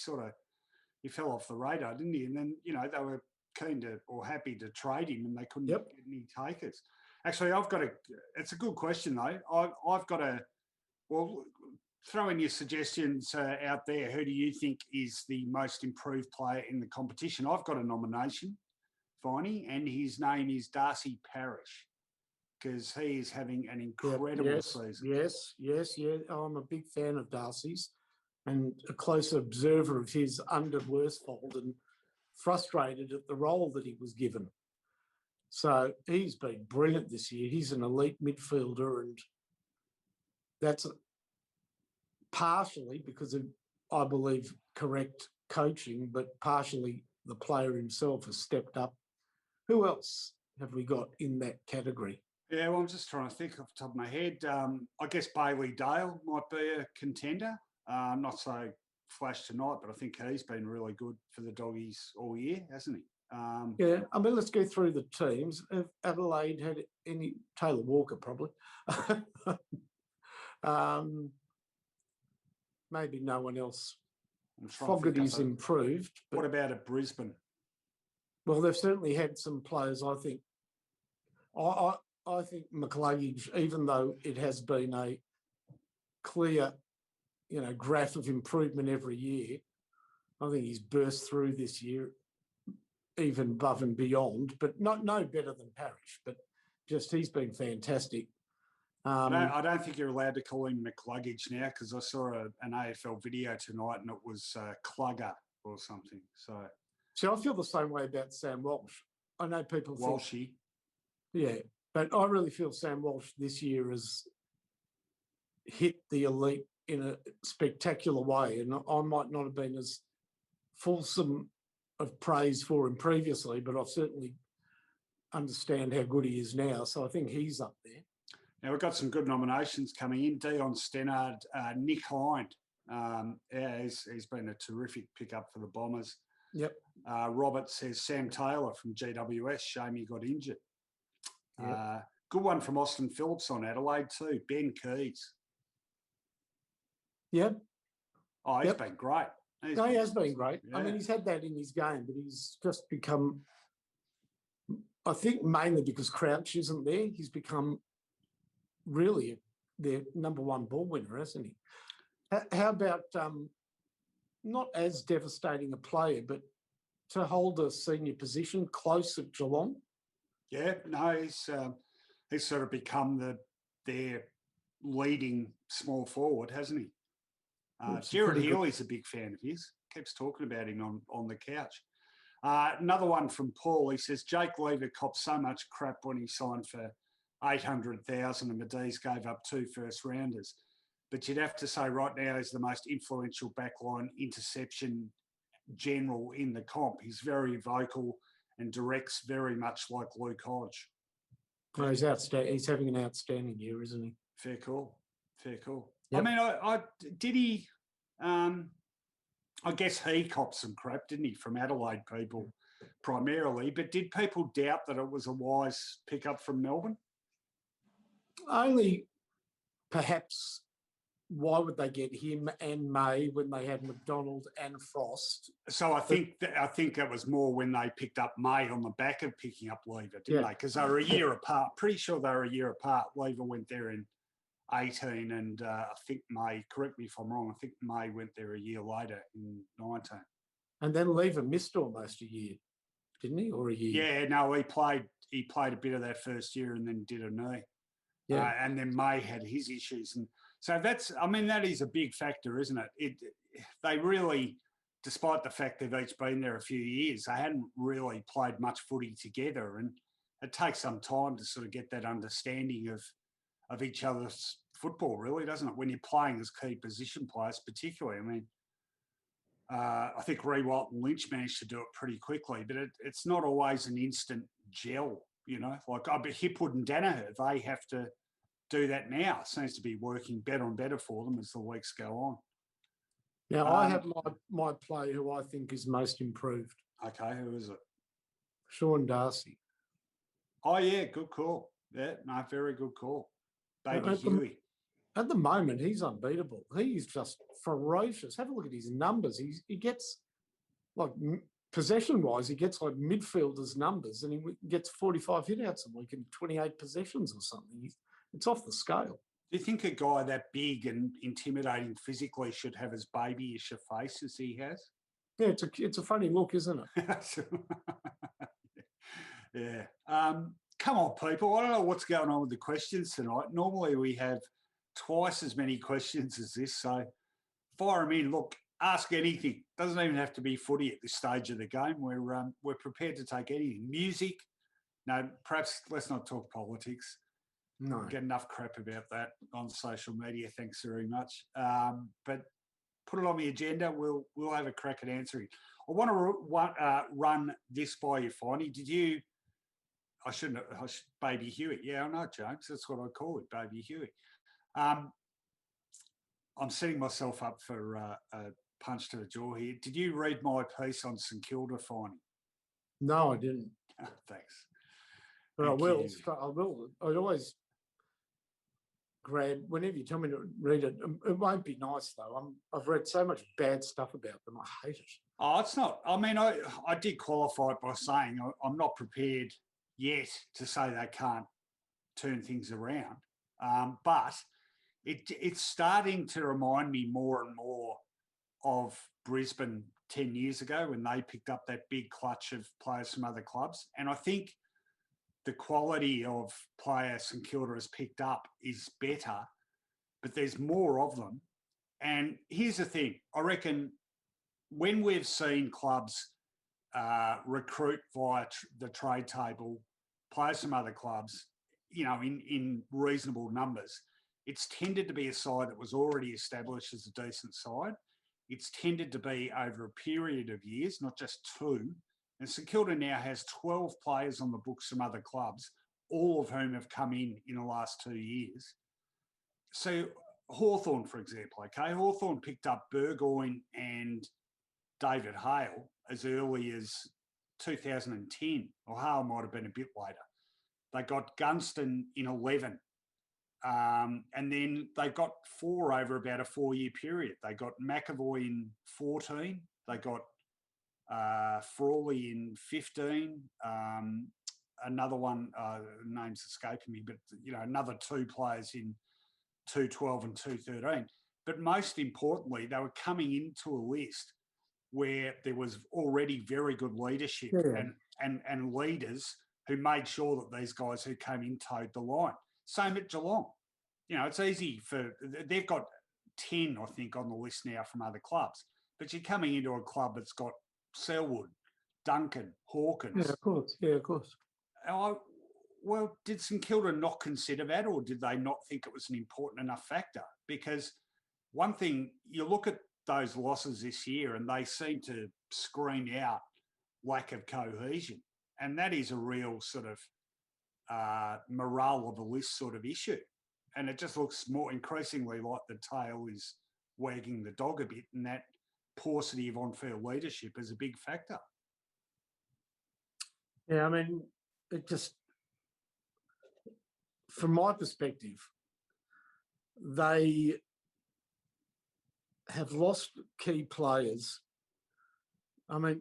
fell off the radar, didn't he? And then, they were keen to or happy to trade him and they couldn't get any takers. Actually, it's a good question though. I've got throw in your suggestions out there. Who do you think is the most improved player in the competition? I've got a nomination, Finey, and his name is Darcy Parish, because he is having an incredible season. Yes. I'm a big fan of Darcy's and a close observer of his under Worsfold and frustrated at the role that he was given. So he's been brilliant this year. He's an elite midfielder, and that's partially because of, I believe, correct coaching, but partially the player himself has stepped up. Who else have we got in that category? Yeah, well, I'm just trying to think off the top of my head. I guess Bailey Dale might be a contender. Not so flash tonight, but I think he's been really good for the Doggies all year, hasn't he? Yeah, I mean, let's go through the teams. Have Adelaide had any? Taylor Walker, probably. Maybe no one else. Fogarty's improved. What about at Brisbane? Well, they've certainly had some players, I think. I think McCluggage, even though it has been a clear, graph of improvement every year, I think he's burst through this year, even above and beyond, but no better than Parish, but just he's been fantastic. I don't think you're allowed to call him McCluggage now because I saw an AFL video tonight and it was Clugger or something. So I feel the same way about Sam Walsh. I know people Walshy. Yeah, but I really feel Sam Walsh this year has hit the elite in a spectacular way, and I might not have been as fulsome of praise for him previously, but I certainly understand how good he is now. So I think he's up there. Now, we've got some good nominations coming in. Dion Stennard, Nick Hind. He's been a terrific pickup for the Bombers. Yep. Robert says Sam Taylor from GWS. Shame he got injured. Yep. Good one from Austin Phillips on Adelaide too. Ben Keys. Yep. Oh, he's been great. He has been great. Yeah. I mean, he's had that in his game, but he's just become, I think mainly because Crouch isn't there, he's become really their number one ball winner, hasn't he? How about not as devastating a player, but to hold a senior position close at Geelong? Yeah, no, he's sort of become their leading small forward, hasn't he? Jared Healy's a big fan of his. Keeps talking about him on the couch. Another one from Paul. He says Jake Lever copped so much crap when he signed for 800,000 and Mediz gave up 2 first rounders. But you'd have to say right now he's the most influential backline interception general in the comp. He's very vocal and directs very much like Luke Hodge. No, he's outstanding. He's having an outstanding year, isn't he? Fair call. Fair call. Yep. I mean, did he? I guess he copped some crap, didn't he, from Adelaide people primarily? But did people doubt that it was a wise pickup from Melbourne? Only perhaps. Why would they get him and May when they had McDonald and Frost? So I think it was more when they picked up May on the back of picking up Lever, didn't they? Because they were a year apart. Pretty sure they were a year apart. Lever went there in 18 and I think May, correct me if I'm wrong, I think May went there a year later in 19. And then Lever missed almost a year, didn't he? Or a year? Yeah, no, he played a bit of that first year and then did a knee. Yeah. And then May had his issues. And so that is a big factor, isn't it? They really, despite the fact they've each been there a few years, they hadn't really played much footy together. And it takes some time to sort of get that understanding of each other's football, really, doesn't it? When you're playing as key position players, particularly. I mean, I think Rewalt and Lynch managed to do it pretty quickly, but it's not always an instant gel, you know. Like Hipwood and Danaher, they have to do that now. It seems to be working better and better for them as the weeks go on. Now, I have my player who I think is most improved. Okay, who is it? Sean Darcy. Oh, yeah, good call. Yeah, no, very good call. Baby Huey. At the moment, he's unbeatable. He's just ferocious. Have a look at his numbers. He gets, like, possession-wise, he gets, like, midfielders' numbers, and he gets 45 hit-outs a week in 28 possessions or something. It's off the scale. Do you think a guy that big and intimidating physically should have as babyish a face as he has? Yeah, it's a funny look, isn't it? Yeah. Come on, people. I don't know what's going on with the questions tonight. Normally we have twice as many questions as this, so fire them in. Look, ask anything. Doesn't even have to be footy at this stage of the game. We're prepared to take anything. Music. No, perhaps let's not talk politics. No. Get enough crap about that on social media. Thanks very much. But put it on the agenda. We'll have a crack at answering. I want to run this by you, Finey. Did you? I shouldn't. Baby Huey. Yeah, I know, James. That's what I call it, Baby Huey. I'm setting myself up for a punch to the jaw here. Did you read my piece on St Kilda, Finey? No, I didn't. Thanks. But I will. I'd always grab, whenever you tell me to read it, it won't be nice though. I've read so much bad stuff about them. I hate it. Oh, it's not. I mean, I did qualify it by saying I'm not prepared yet to say they can't turn things around. But it's starting to remind me more and more of Brisbane 10 years ago when they picked up that big clutch of players from other clubs. And I think the quality of players St Kilda has picked up is better, but there's more of them. And here's the thing. I reckon when we've seen clubs recruit via the trade table, players from other clubs, you know, in reasonable numbers, it's tended to be a side that was already established as a decent side. It's tended to be over a period of years, not just 2. And St Kilda now has 12 players on the books from other clubs, all of whom have come in the last 2 years. So Hawthorn, for example, okay? Hawthorn picked up Burgoyne and David Hale as early as 2010, or Hale might have been a bit later. They got Gunston in 11. And then they got 4 over about a 4-year period. They got McAvoy in 14. They got Frawley in 15. Another one, name's escaping me, but another 2 players in 212 and 213. But most importantly, they were coming into a list where there was already very good leadership and leaders who made sure that these guys who came in towed the line. Same at Geelong. It's easy they've got 10, I think, on the list now from other clubs, but you're coming into a club that's got Selwood, Duncan, Hawkins. Yeah, of course. Well, did St Kilda not consider that, or did they not think it was an important enough factor? Because one thing, you look at those losses this year and they seem to screen out lack of cohesion. And that is a real sort of morale of the list sort of issue. And it just looks more increasingly like the tail is wagging the dog a bit, and that paucity of on-field leadership is a big factor. Yeah, I mean, it just, from my perspective, they have lost key players. I mean,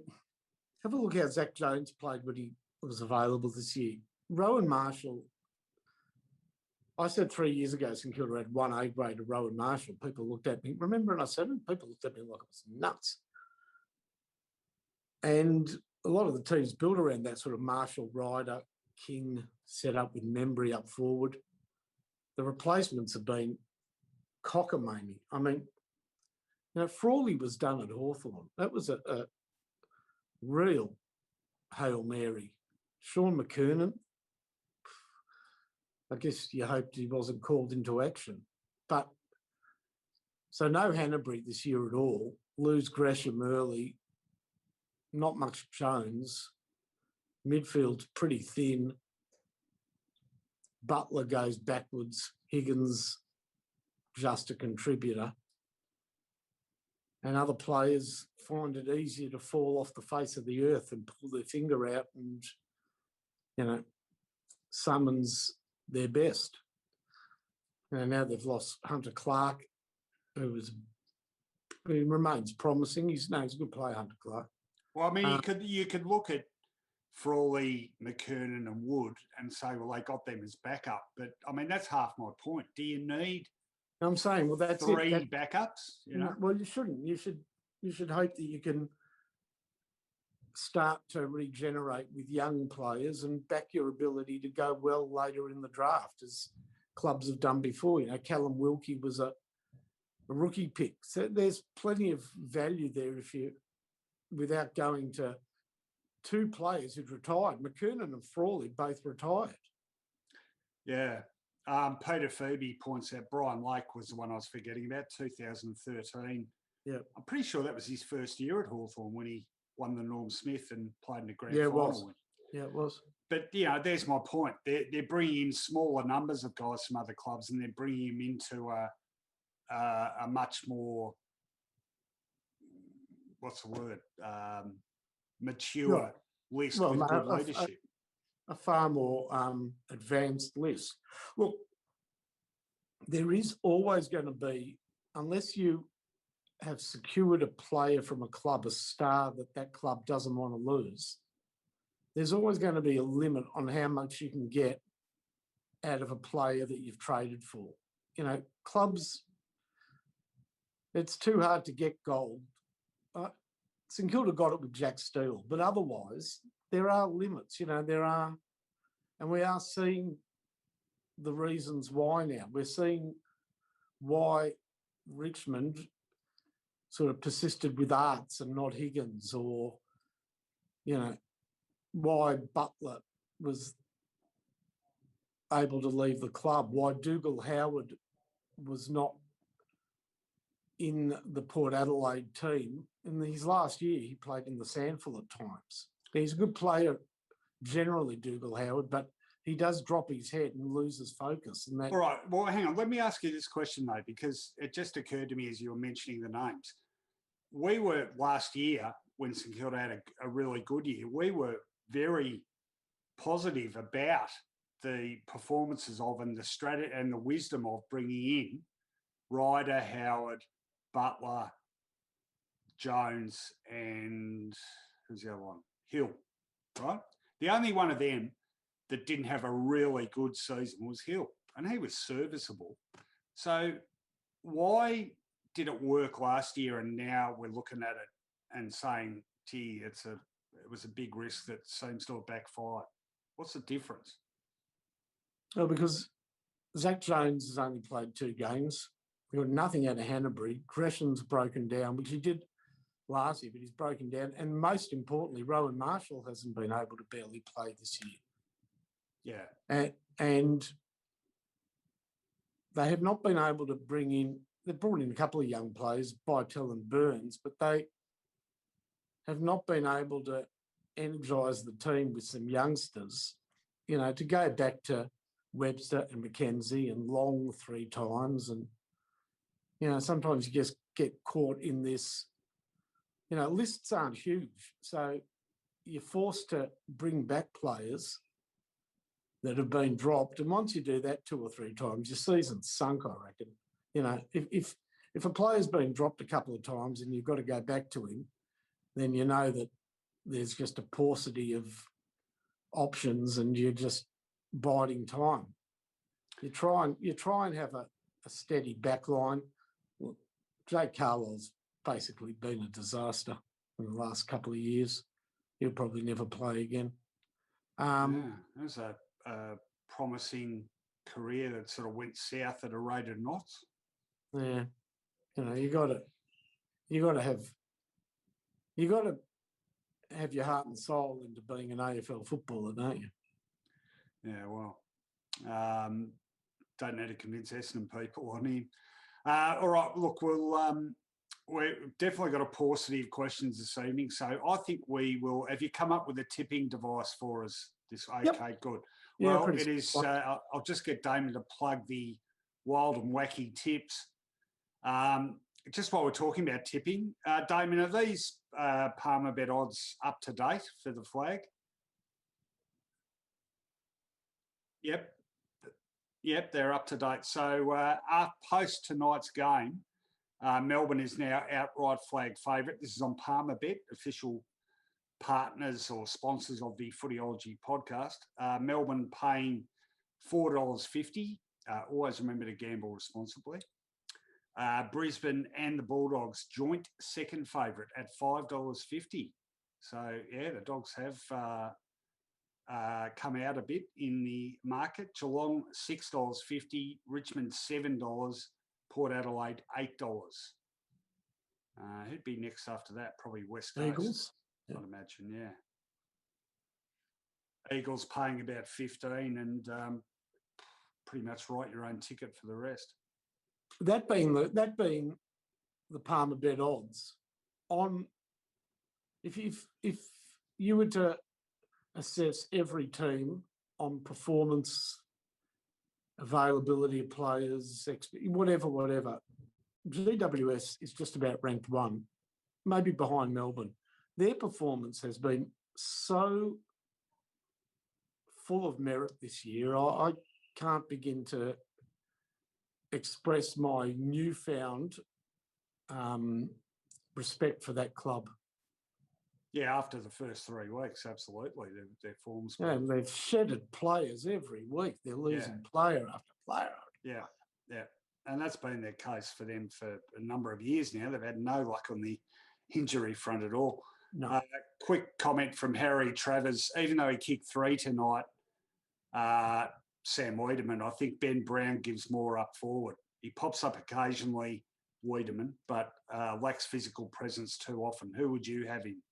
have a look how Zach Jones played when he was available this year. Rowan Marshall, I said 3 years ago St Kilda had 1 A grade of Rowan Marshall. People looked at me, remember, and I said it? People looked at me like it was nuts. And a lot of the teams built around that sort of Marshall, Ryder, King setup with Membry up forward. The replacements have been cockamamie. I mean, Frawley was done at Hawthorn. That was a real Hail Mary. Sean McKernan, I guess you hoped he wasn't called into action. But so no Hanbury this year at all. Lose Gresham early. Not much Jones. Midfield's pretty thin. Butler goes backwards. Higgins, just a contributor. And other players find it easier to fall off the face of the earth and pull their finger out and, summons their best. And now they've lost Hunter Clark, who remains promising. He's a good player, Hunter Clark. Well, I mean, you could look at Frawley, McKernan and Wood and say, well, they got them as backup. But, I mean, that's half my point. Do you need I'm saying, well, that's 3 backups? Well, you shouldn't. You should hope that you can start to regenerate with young players and back your ability to go well later in the draft, as clubs have done before. Callum Wilkie was a rookie pick. So there's plenty of value there without going to 2 players who'd retired. McKernan and Frawley both retired. Yeah. Peter Phoebe points out Brian Lake was the one I was forgetting about, 2013. Yeah. I'm pretty sure that was his first year at Hawthorn when he won the Norm Smith and played in the grand final. It was. Yeah, it was. But, there's my point. They're bringing in smaller numbers of guys from other clubs, and they're bringing him into a much more, what's the word, mature list with good leadership. A far more advanced list. Look, there is always going to be, unless you have secured a player from a club, a star that club doesn't want to lose, there's always going to be a limit on how much you can get out of a player that you've traded for. Clubs, it's too hard to get gold. St Kilda got it with Jack Steele, but otherwise there are limits, and we are seeing the reasons why now. We're seeing why Richmond sort of persisted with Arts and not Higgins, or, why Butler was able to leave the club, why Dougal Howard was not in the Port Adelaide team. In his last year, he played in the Sandful at times. He's a good player generally, Dougal Howard, but he does drop his head and loses focus. And that. All right. Well, hang on. Let me ask you this question, though, because it just occurred to me as you were mentioning the names. we were last year when St Kilda had a really good year, we were very positive about the performances of and the strategy and the wisdom of bringing in Ryder, Howard, Butler, Jones, and who's the other one? Hill, right? The only one of them that didn't have a really good season was Hill, and he was serviceable. So why did it work last year and now we're looking at it and saying, gee, it was a big risk that seems to have backfired? What's the difference? Well, because Zach Jones has only played 2 games. We've got nothing out of Hanbury. Gresham's broken down, which he did last year, but he's broken down. And most importantly, Rowan Marshall hasn't been able to barely play this year. Yeah. And they have not been able to bring in, they've brought in a couple of young players, Bytel and Burns, but they have not been able to energise the team with some youngsters, you know, to go back to Webster and McKenzie and Long 3 times. And, you know, sometimes you just get caught in this, you know, lists aren't huge. So you're forced to bring back players that have been dropped. And once you do that 2 or 3 times, your season's sunk, I reckon. You know, if a player's been dropped a couple of times and you've got to go back to him, then you know that there's just a paucity of options and you're just biding time. You try and have a steady backline. Well, Jake Carlisle's basically been a disaster in the last couple of years. He'll probably never play again. That was a promising career that sort of went south at a rate of knots. Yeah, you know, you got to have your heart and soul into being an AFL footballer, don't you? Yeah, well, don't need to convince Essendon people on him. All right, look, we've definitely got a paucity of questions this evening, so I think we will. Have you come up with a tipping device for us? Okay, yep. Good. Well, it is. I'll just get Damon to plug the wild and wacky tips. Just while we're talking about tipping, Damon, are these Palmer bet odds up to date for the flag? Yep, they're up to date. So post tonight's game, Melbourne is now outright flag favourite. This is on Palmer Bet, official partners or sponsors of the Footyology podcast. Melbourne paying $4.50. Always remember to gamble responsibly. Brisbane and the Bulldogs joint second favourite at $5.50. So, yeah, the Dogs have come out a bit in the market. Geelong, $6.50. Richmond, $7. Port Adelaide, $8. Who'd be next after that? Probably West Coast. Eagles. I'd imagine, yeah. Eagles paying about 15 and pretty much write your own ticket for the rest. That being the Palmer bet odds on, if you were to assess every team on performance, availability of players, whatever, GWS is just about ranked 1, maybe behind Melbourne. Their performance has been so full of merit this year. I can't begin to express my newfound respect for that club. Yeah, after the first 3 weeks, absolutely. Their form's good. And they've shedded players every week. They're losing player after player. Yeah. And that's been their case for them for a number of years now. They've had no luck on the injury front at all. No. Quick comment from Harry Travers. Even though he kicked 3 tonight, Sam Wiedemann, I think Ben Brown gives more up forward. He pops up occasionally, Wiedemann, but lacks physical presence too often. Who would you have him?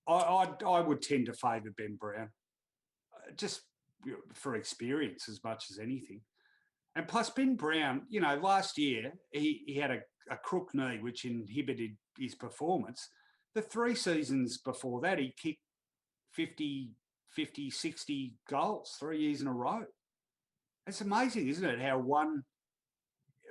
I would tend to favour Ben Brown, just for experience as much as anything. And plus Ben Brown, you know, last year he had a crook knee which inhibited his performance. The 3 seasons before that, he kicked 50, 60 goals 3 years in a row. It's amazing, isn't it, how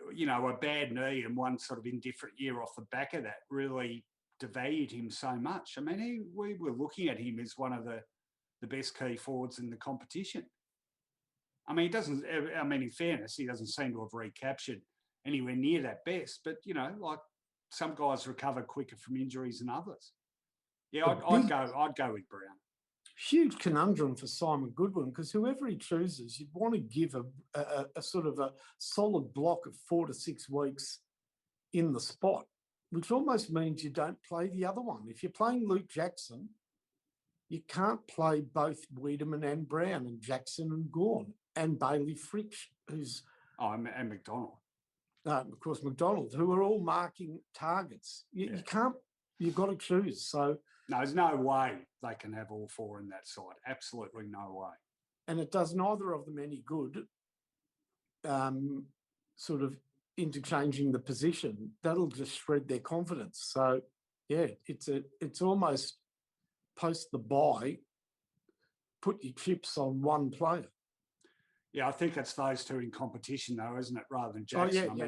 a bad knee and one sort of indifferent year off the back of that really devalued him so much. I mean, we were looking at him as one of the best key forwards in the competition. I mean, in fairness, he doesn't seem to have recaptured anywhere near that best, but, like some guys recover quicker from injuries than others. Yeah, I'd go with Brown. Huge conundrum for Simon Goodwin, because whoever he chooses, you'd want to give a sort of a solid block of 4 to 6 weeks in the spot, which almost means you don't play the other one. If you're playing Luke Jackson, you can't play both Wiedemann and Brown and Jackson and Gawn and Bailey Fritsch, who's... Oh, and McDonald. Of course, McDonald, who are all marking targets. You can't... You've got to choose. So... No, there's no way they can have all 4 in that side. Absolutely no way. And it does neither of them any good, sort of interchanging the position. That'll just shred their confidence. So, yeah, it's almost post the bye, put your chips on one player. Yeah, I think it's those two in competition, though, isn't it? Rather than Jackson. Oh, yeah,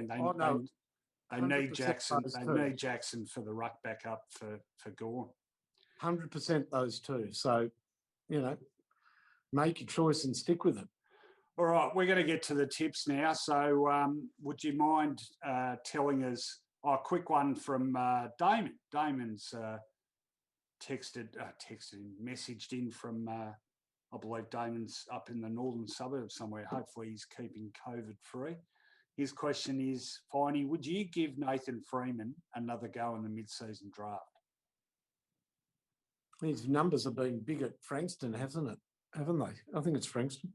they need Jackson. They need Jackson for the ruck back up for Gawn. 100% those two. So, make your choice and stick with it. All right, we're going to get to the tips now. So would you mind telling us a quick one from Damon? Damon's messaged in from, I believe Damon's up in the northern suburbs somewhere. Hopefully he's keeping COVID free. His question is, Finey, would you give Nathan Freeman another go in the mid-season draft? His numbers have been big at Frankston, haven't they? I think it's Frankston.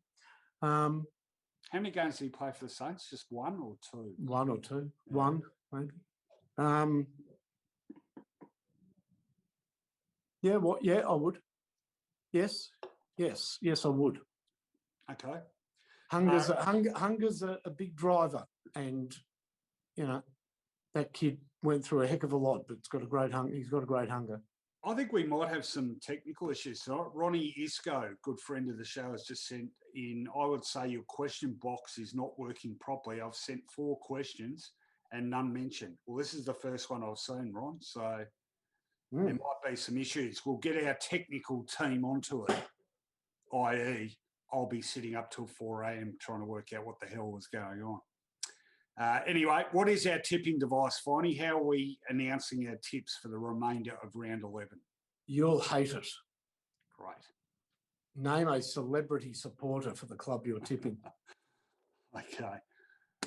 How many games did he play for the Saints? Just 1 or 2? 1 or 2. Yeah. 1, maybe. I would. Yes, I would. Okay. Hunger's a big driver, and that kid went through a heck of a lot, but he's got a great hunger. I think we might have some technical issues. So Ronnie Isco, good friend of the show, has just sent in, I would say your question box is not working properly. I've sent 4 questions and none mentioned. Well, this is the first one I've seen, Ron, so there might be some issues. We'll get our technical team onto it, i.e. I'll be sitting up till 4 a.m. trying to work out what the hell was going on. Anyway, what is our tipping device, Finey? How are we announcing our tips for the remainder of round 11? You'll hate it. Great. Name a celebrity supporter for the club you're tipping. Okay.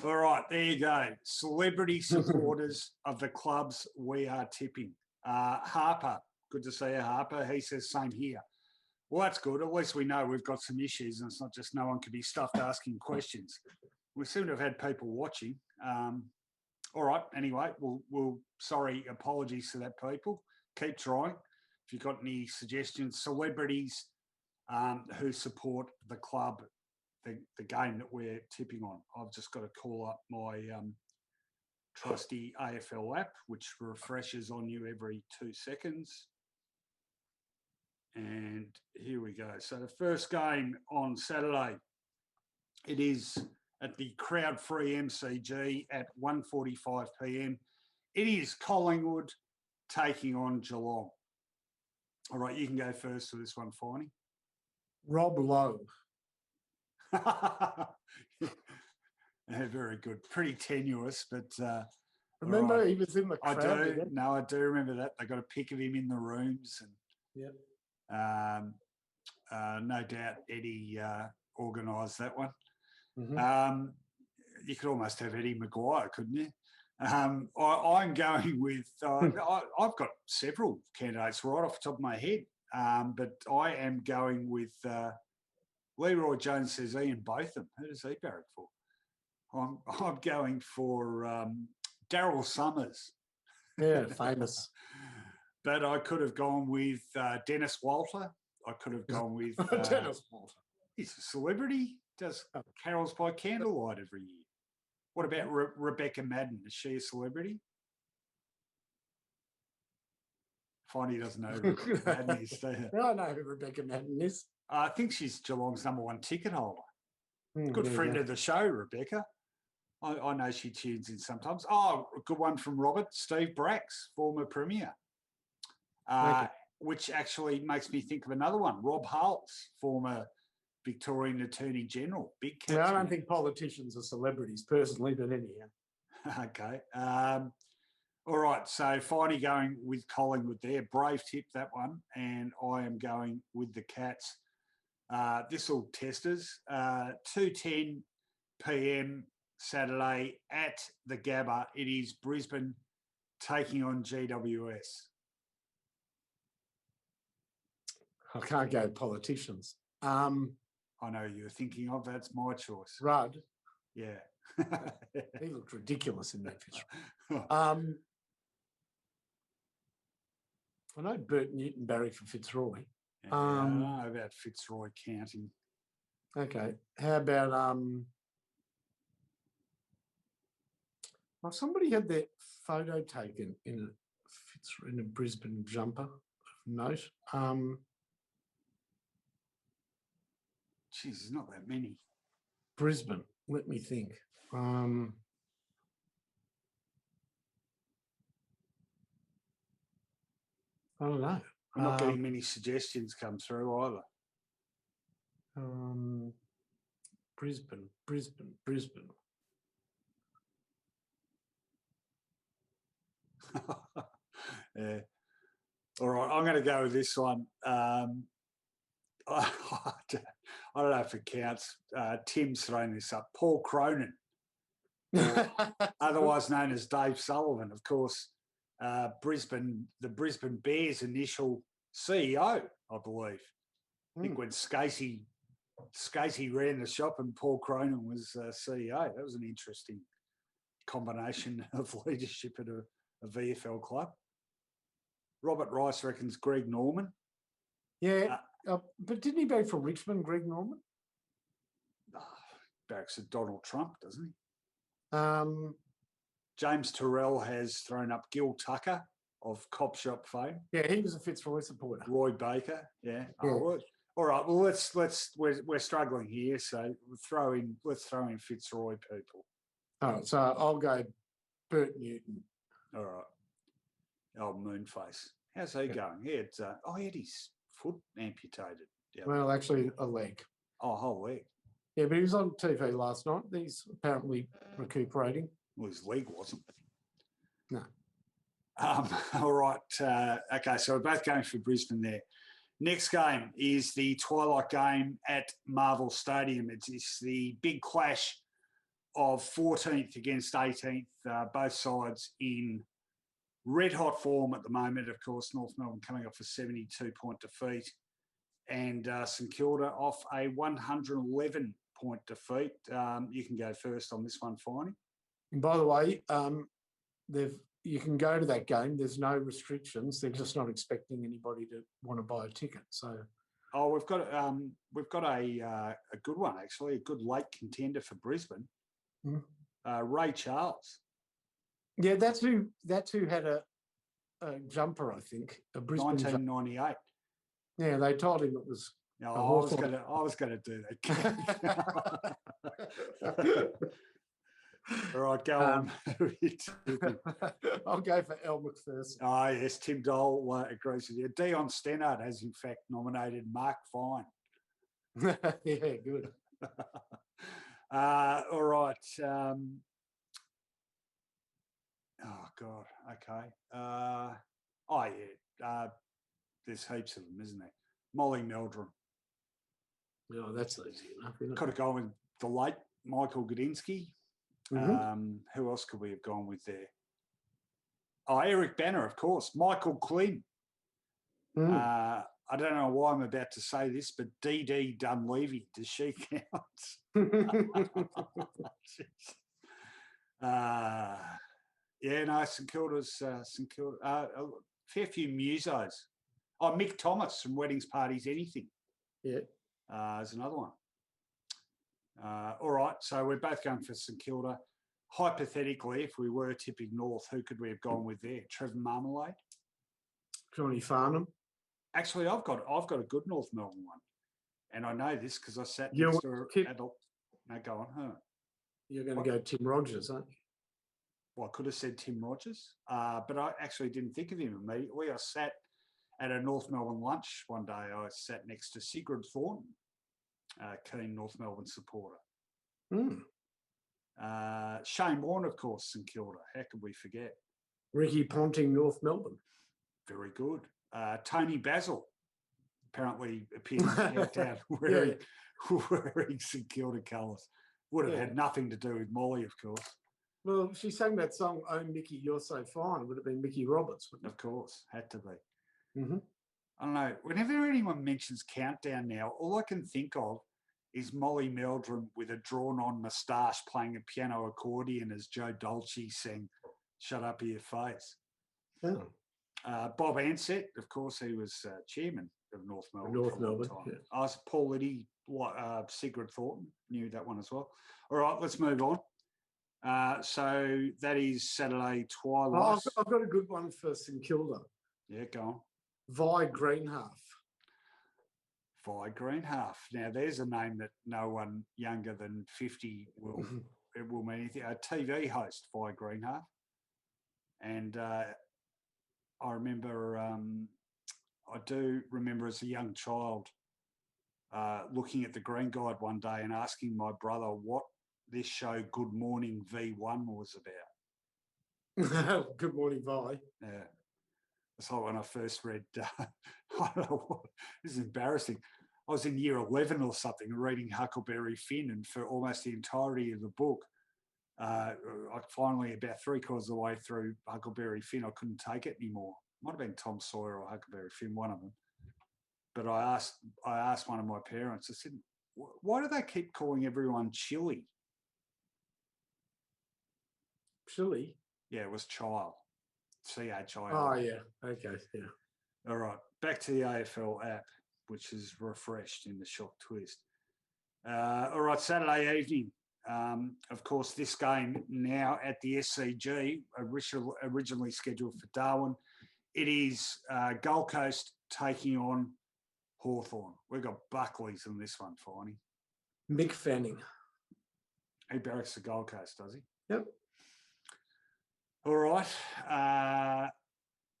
All right, there you go. Celebrity supporters of the clubs we are tipping. Harper, good to see you, Harper. He says, same here. Well, that's good. At least we know we've got some issues and it's not just no one can be stuffed asking questions. We seem to have had people watching. All right, anyway, we'll apologies to that, people. Keep trying. If you've got any suggestions, celebrities who support the club, the game that we're tipping on. I've just got to call up my trusty AFL app, which refreshes on you every 2 seconds. And here we go. So the first game on Saturday, it is at the crowd-free MCG at 1:45 p.m. It is Collingwood taking on Geelong. All right, you can go first for this one, Finey. Rob Lowe. Yeah, very good. Pretty tenuous, but... remember, right. He was in the crowd. I do remember that. They got a pic of him in the rooms. And no doubt Eddie organised that one. Mm-hmm. You could almost have Eddie Maguire, couldn't you? I'm going with, I've got several candidates right off the top of my head, but I am going with Leroy Jones says Ian Botham. Who does he barrack for? I'm going for Daryl Summers. Yeah, famous. But I could have gone with Dennis Walter. I could have gone with... Dennis Walter. He's a celebrity. Does carols by candlelight every year. What about Rebecca Madden? Is she a celebrity? Finey doesn't know who Rebecca Madden is. I know who Rebecca Madden is. I think she's Geelong's #1 ticket holder. Good friend of the show, Rebecca. I know she tunes in sometimes. Oh, a good one from Robert. Steve Brax, former Premier. Which actually makes me think of another one. Rob Hulse, former Victorian Attorney General. Big Cats. I don't think politicians are celebrities personally, but anyhow. Okay. All right. So Finey going with Collingwood there. Brave tip, that one. And I am going with the Cats. This will test us. 2:10 p.m. Saturday at the Gabba. It is Brisbane taking on GWS. I can't go politicians. I know you're thinking of. That's my choice. Rudd. Yeah. He looked ridiculous in that picture. I know Bert Newton Barry for Fitzroy. Yeah, I don't know about Fitzroy counting. Okay. How about well, somebody had their photo taken in a Brisbane jumper of note. Geez, there's not that many. Brisbane, let me think. I don't know. I'm not getting many suggestions come through either. Brisbane. Yeah. All right, I'm going to go with this one. I don't know if it counts. Tim's thrown this up. Paul Cronin, otherwise known as Dave Sullivan, of course, the Brisbane Bears' initial CEO, I believe. I think when Scasey ran the shop and Paul Cronin was CEO. That was an interesting combination of leadership at a VFL club. Robert Rice reckons Greg Norman. Yeah, but didn't he vote for Richmond, Greg Norman? Barracks at Donald Trump, doesn't he? James Terrell has thrown up Gil Tucker of Cop Shop fame. Yeah, he was a Fitzroy supporter. Roy Baker, yeah. Oh, all right. Well, we're struggling here, so let's throw in Fitzroy people. All right, so I'll go Bert Newton. All right. Oh, Moonface. How's he going? He had his foot amputated. Well, actually, a leg. Oh, a whole leg. Yeah, but he was on TV last night. He's apparently recuperating. Well, his leg wasn't. No. All right. Okay, so we're both going for Brisbane there. Next game is the twilight game at Marvel Stadium. It's the big clash of 14th against 18th, both sides in red-hot form at the moment. Of course, North Melbourne coming off a 72-point defeat and St Kilda off a 111-point defeat. You can go first on this one, Finey. And by the way, you can go to that game. There's no restrictions. They're just not expecting anybody to want to buy a ticket. So, we've got a good one actually, a good late contender for Brisbane. Ray Charles. Yeah, that's who had a jumper, I think, a Brisbane 1998. Yeah, they told him it was. No, I was going to do that. All right, go on. I'll go for El McPherson. Oh, yes, Tim Dole agrees with you. Dion Stannard has, in fact, nominated Mark Fine. Yeah, good. All right. Oh, God. Okay. There's heaps of them, isn't there? Molly Meldrum. No, that's easy enough, isn't it? Could have gone with the late Michael Gudinski. Who else could we have gone with there? Oh, Eric Banner, of course. Michael Klin. I don't know why I'm about to say this, but DD Dunleavy, does she count? St Kilda's a fair few musos. Oh, Mick Thomas from Weddings, Parties, Anything. Yeah. There's another one. All right, so we're both going for St Kilda. Hypothetically, if we were tipping north, who could we have gone with there? Trevor Marmalade? Johnny Farnham? Actually, I've got a good North Melbourne one. And I know this because I sat next to her adult. No, go on. Huh? You're going to go Tim Rogers, aren't you? Well, I could have said Tim Rogers, but I actually didn't think of him immediately. I sat at a North Melbourne lunch one day. I sat next to Sigrid Thornton, keen North Melbourne supporter. Mm. Shane Warne, of course, St Kilda. How could we forget? Ricky Ponting, North Melbourne. Very good. Tony Basil apparently appeared in the countdown wearing St Kilda colours. Would have had nothing to do with Molly, of course. Well, she sang that song, "Oh, Mickey, You're So Fine." It would have been Mickey Roberts, wouldn't it? Of course, had to be. Mm-hmm. I don't know. Whenever anyone mentions Countdown now, all I can think of is Molly Meldrum with a drawn-on moustache playing a piano accordion as Joe Dolce sang "Shut Up Your Face." Oh. Bob Ansett, of course, he was chairman of North Melbourne. North Melbourne. Yeah. I was Paul Liddy, Sigrid Thornton, knew that one as well. All right, let's move on. So that is Saturday twilight. I've got a good one for St Kilda. Yeah, go on. Vi Greenhalgh. Vi Greenhalgh. Now, there's a name that no one younger than 50 will mean anything. A TV host, Vi Greenhalgh. And I remember, I do remember as a young child looking at the Green Guide one day and asking my brother what this show Good Morning V1 was about. Good Morning, Vi. Yeah. It's like when I first read, I don't know what, this is embarrassing. I was in year 11 or something reading Huckleberry Finn, and for almost the entirety of the book, I finally, about 3/4 of the way through Huckleberry Finn, I couldn't take it anymore. Might have been Tom Sawyer or Huckleberry Finn, one of them. But I asked one of my parents, I said, why do they keep calling everyone Chili? Chili? Yeah, it was Chile. CHIL. Oh, yeah. Okay, yeah. All right, back to the AFL app, which is refreshed in the shock twist. All right, Saturday evening. Of course, this game now at the SCG, originally scheduled for Darwin. It is Gold Coast taking on Hawthorn. We've got Buckley's in this one, Finey. Mick Fanning. He barracks the Gold Coast, does he? Yep. All right.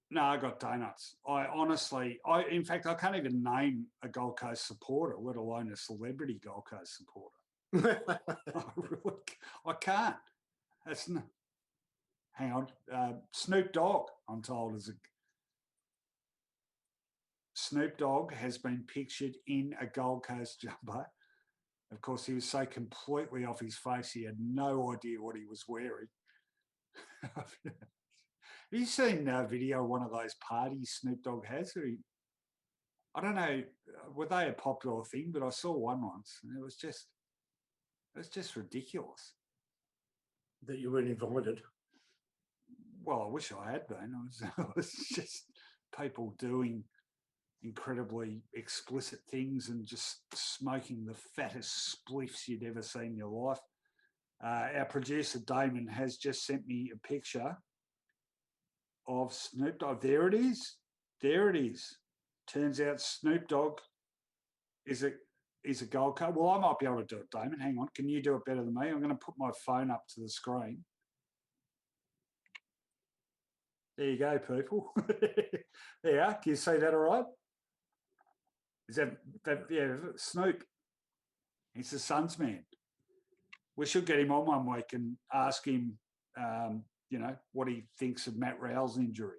No, I got donuts. In fact, I can't even name a Gold Coast supporter, let alone a celebrity Gold Coast supporter. I can't. Hang on. Snoop Dogg, I'm told, Snoop Dogg has been pictured in a Gold Coast jumper. Of course, he was so completely off his face, he had no idea what he was wearing. Have you seen a video of one of those parties Snoop Dogg has? I don't know, were they a popular thing? But I saw one once, and it was just ridiculous. That you weren't invited. Well, I wish I had been. It was just people doing incredibly explicit things and just smoking the fattest spliffs you'd ever seen in your life. Our producer Damon has just sent me a picture of Snoop Dogg. There it is. There it is. Turns out Snoop Dogg is a Gold Coast. Well, I might be able to do it, Damon. Hang on. Can you do it better than me? I'm going to put my phone up to the screen. There you go, people. There you are. Can you see that all right? Is that yeah, Snoop. He's the Suns man. We should get him on one week and ask him, what he thinks of Matt Rowell's injury.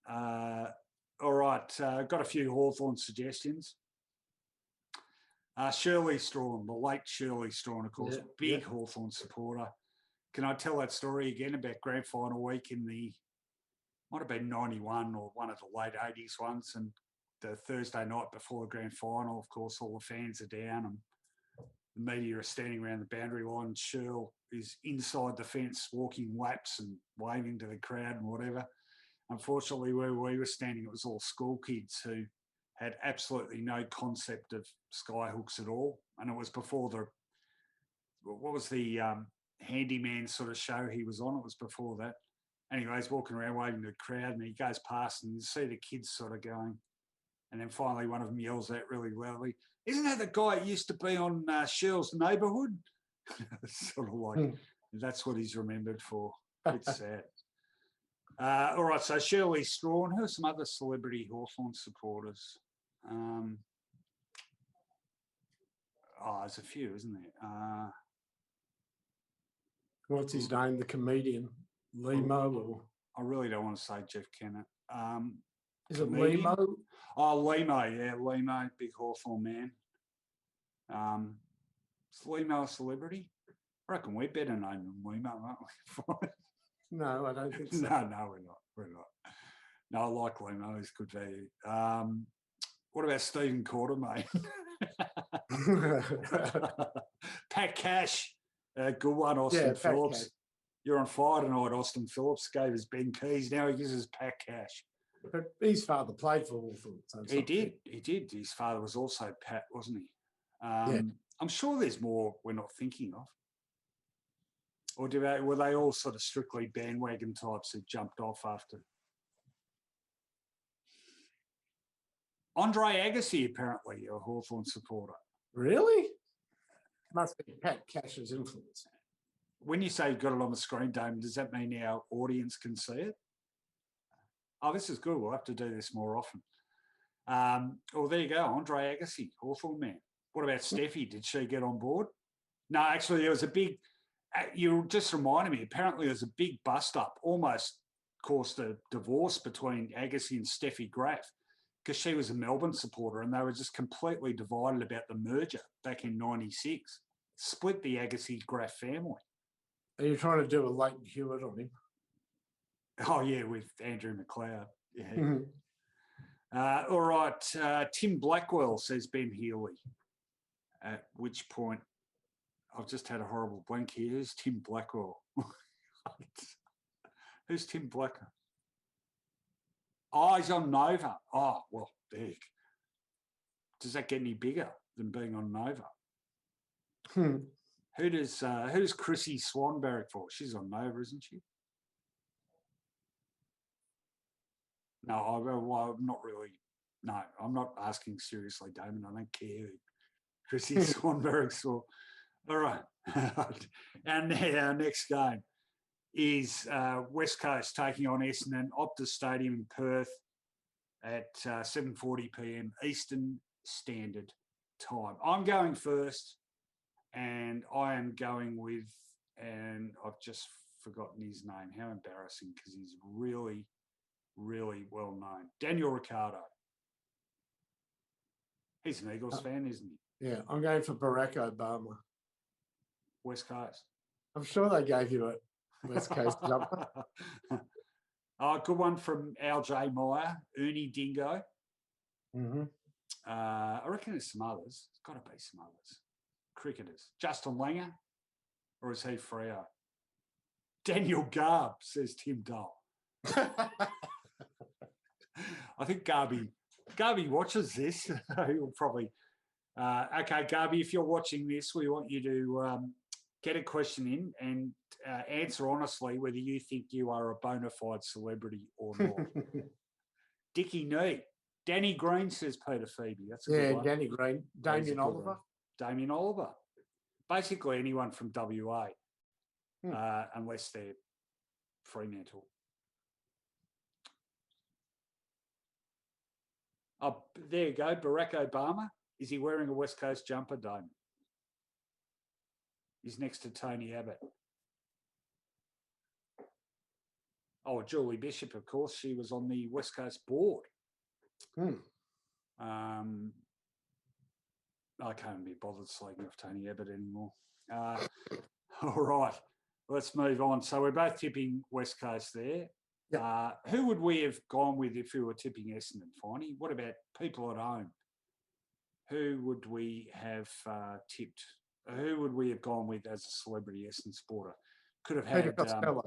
All right, got a few Hawthorn suggestions. Shirley Strawn, the late Shirley Strawn, of course, big Hawthorn supporter. Can I tell that story again about grand final week in might have been 91 or one of the late 80s ones, and the Thursday night before the grand final, of course, all the fans are down and the media are standing around the boundary line. Shirl is inside the fence walking laps and waving to the crowd and whatever. Unfortunately, where we were standing, it was all school kids who had absolutely no concept of skyhooks at all. And it was before what was the handyman sort of show he was on? It was before that. Anyway, he's walking around waving to the crowd and he goes past and you see the kids sort of going, And then finally one of them yells out really loudly, "Isn't that the guy that used to be on Shirl's Neighbourhood?" Sort of like, that's what he's remembered for. It's sad. All right, so Shirley Strawn. Who are some other celebrity Hawthorn supporters? There's a few, isn't there? What's his name? The comedian, Limo? I really don't want to say Jeff Kennett. Is it Limo? Oh, Limo, yeah, Limo, big Hawthorn man. Is Limo a celebrity? I reckon we're better known than Limo, aren't we? No, I don't think so. No, we're not. No, I like Limo, he's good value. What about Stephen Quartermain? Pat Cash, good one, Austin Phillips. Cash. You're on fire tonight, Austin Phillips. Gave us Ben Keys, now he gives us Pat Cash. But his father played for Hawthorn. So he did. His father was also Pat, wasn't he? I'm sure there's more we're not thinking of. Or were they all sort of strictly bandwagon types who jumped off after? Andre Agassi, apparently, a Hawthorn supporter. Really? Must be Pat Cash's influence. When you say you've got it on the screen, Damon, does that mean our audience can see it? Oh, this is good. We'll have to do this more often. Well, there you go. Andre Agassi, Hawthorn man. What about Steffi? Did she get on board? No, actually, there was a big... You just reminded me, apparently there's a big bust-up, almost caused a divorce between Agassi and Steffi Graf, because she was a Melbourne supporter and they were just completely divided about the merger back in '96. Split the Agassi-Graf family. Are you trying to do a Leighton Hewitt on him? Oh, yeah, with Andrew McLeod. Yeah. All right, Tim Blackwell, says Ben Healy. At which point, I've just had a horrible blank here. Who's Tim Blackwell? Who's Tim Blackwell? Oh, he's on Nova. Oh, well, big. Does that get any bigger than being on Nova? Who's Chrissy Swan barrack for? She's on Nova, isn't she? No, I'm not really. No, I'm not asking seriously, Damon. I don't care who Chrissy Swan barracks for. All right. And our next game is West Coast taking on Essendon, Optus Stadium in Perth at 7:40 p.m. Eastern Standard Time. I'm going first, and I am going with, and I've just forgotten his name. How embarrassing, because he's really, really well known. Daniel Ricciardo. He's an Eagles fan, isn't he? Yeah, I'm going for Barack Obama. West Coast. I'm sure they gave you a West Coast jumper. Oh, good one from Al J. Meyer, Ernie Dingo. I reckon there's some others. There's got to be some others. Cricketers. Justin Langer, or is he Freo? Daniel Garb, says Tim Dole. I think Garby watches this. He'll probably... okay, Garby, if you're watching this, we want you to get a question in and answer honestly whether you think you are a bona fide celebrity or not. Dickie Nee. Danny Green, says Peter Phoebe. That's a good one. Danny Green. Damien Oliver. Damien Oliver. Basically anyone from WA, unless they're Fremantle. Oh, there you go. Barack Obama. Is he wearing a West Coast jumper, Damon? He's next to Tony Abbott. Oh, Julie Bishop, of course. She was on the West Coast board. I can't be bothered slagging off Tony Abbott anymore. All right, let's move on. So we're both tipping West Coast there. Yep. Who would we have gone with if we were tipping Essendon, Finey? What about people at home? Who would we have tipped? Who would we have gone with as a celebrity Essendon supporter? Could have had Peter Costello.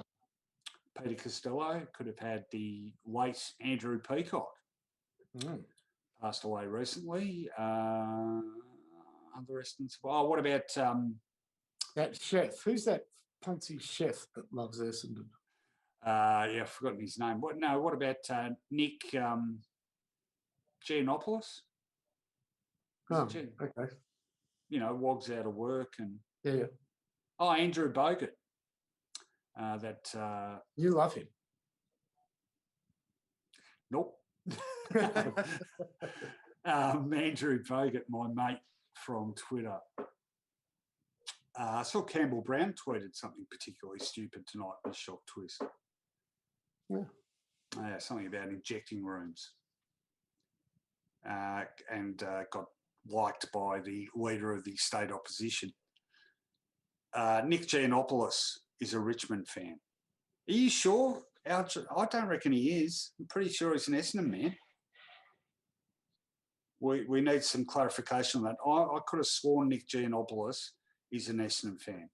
Peter Costello. Could have had the late Andrew Peacock. Passed away recently. Other Essendon. Oh, what about that chef? Who's that fancy chef that loves Essendon? Yeah, I've forgotten his name. What about Nick? Giannopoulos. Oh, okay. You know, Wog's out of work and... Yeah. Oh, Andrew Bogut. You love him. Nope. Andrew Bogut, my mate from Twitter. I saw Campbell Brown tweeted something particularly stupid tonight with Shock Twist. Yeah. Something about injecting rooms. And got liked by the leader of the state opposition. Nick Giannopoulos is a Richmond fan. Are you sure? I don't reckon he is. I'm pretty sure he's an Essendon man. We need some clarification on that. I could have sworn Nick Giannopoulos is an Essendon fan.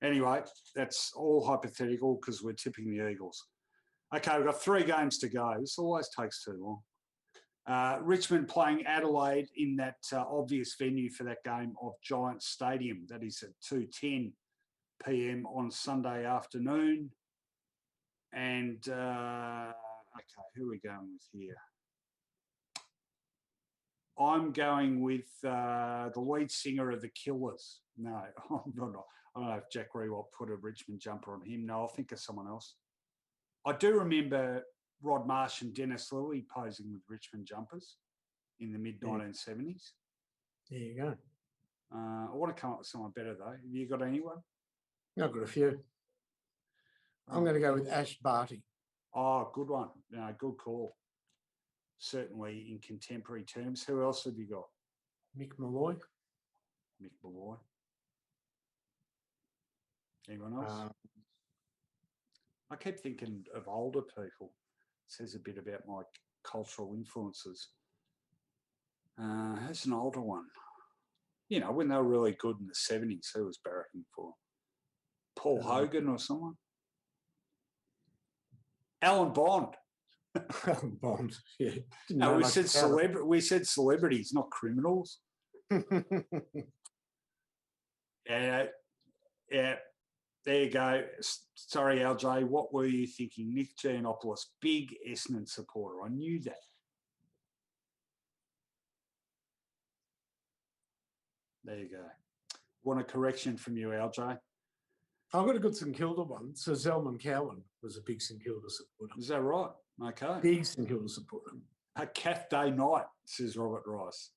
Anyway, that's all hypothetical because we're tipping the Eagles. Okay, we've got 3 games to go. This always takes too long. Richmond playing Adelaide in that obvious venue for that game of Giants Stadium. That is at 2:10 p.m. on Sunday afternoon. And, okay, who are we going with here? I'm going with the lead singer of The Killers. No, I'm not. I don't know if Jack Rewalt put a Richmond jumper on him. No, I'll think of someone else. I do remember Rod Marsh and Dennis Lilly posing with Richmond jumpers in the mid-1970s. There you go. I want to come up with someone better, though. Have you got anyone? I've got a few. I'm going to go with Ash Barty. Oh, good one. No, good call. Certainly in contemporary terms. Who else have you got? Mick Malloy. Mick Malloy. Anyone else? I keep thinking of older people. It says a bit about my cultural influences. Who's an older one? You know, when they were really good in the 70s, who was barracking for? Paul Hogan or someone? Alan Bond. Bond, yeah. No, we said celebrities, not criminals. Yeah. There you go. Sorry, LJ. What were you thinking? Nick Giannopoulos, big Essendon supporter. I knew that. There you go. Want a correction from you, LJ? I've got a good St Kilda one. So Zelman Cowan was a big St Kilda supporter. Is that right? Okay. Big St Kilda supporter. A Cath Day night, says Robert Rice.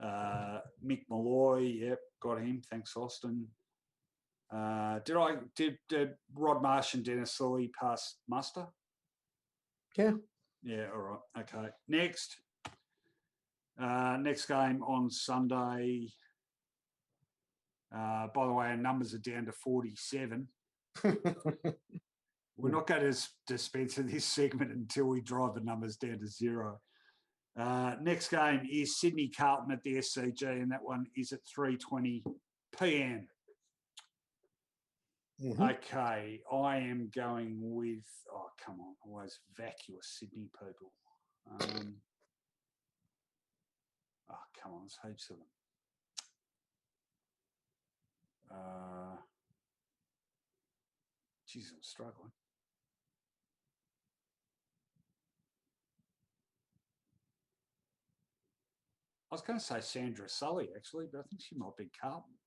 Mick Malloy, yep, got him. Thanks, Austin. Did Rod Marsh and Dennis Lilly pass muster? Yeah. Yeah, all right. Okay. Next game on Sunday. By the way, our numbers are down to 47. We're not going to dispense this segment until we drive the numbers down to 0. Next game is Sydney Carlton at the SCG, and that one is at 3:20 p.m. Mm-hmm. Okay, I am going with, oh, come on, always vacuous Sydney people. Oh, come on, there's heaps of them. Geez, I'm struggling. I was going to say Sandra Sully, actually, but I think she might be Carlton.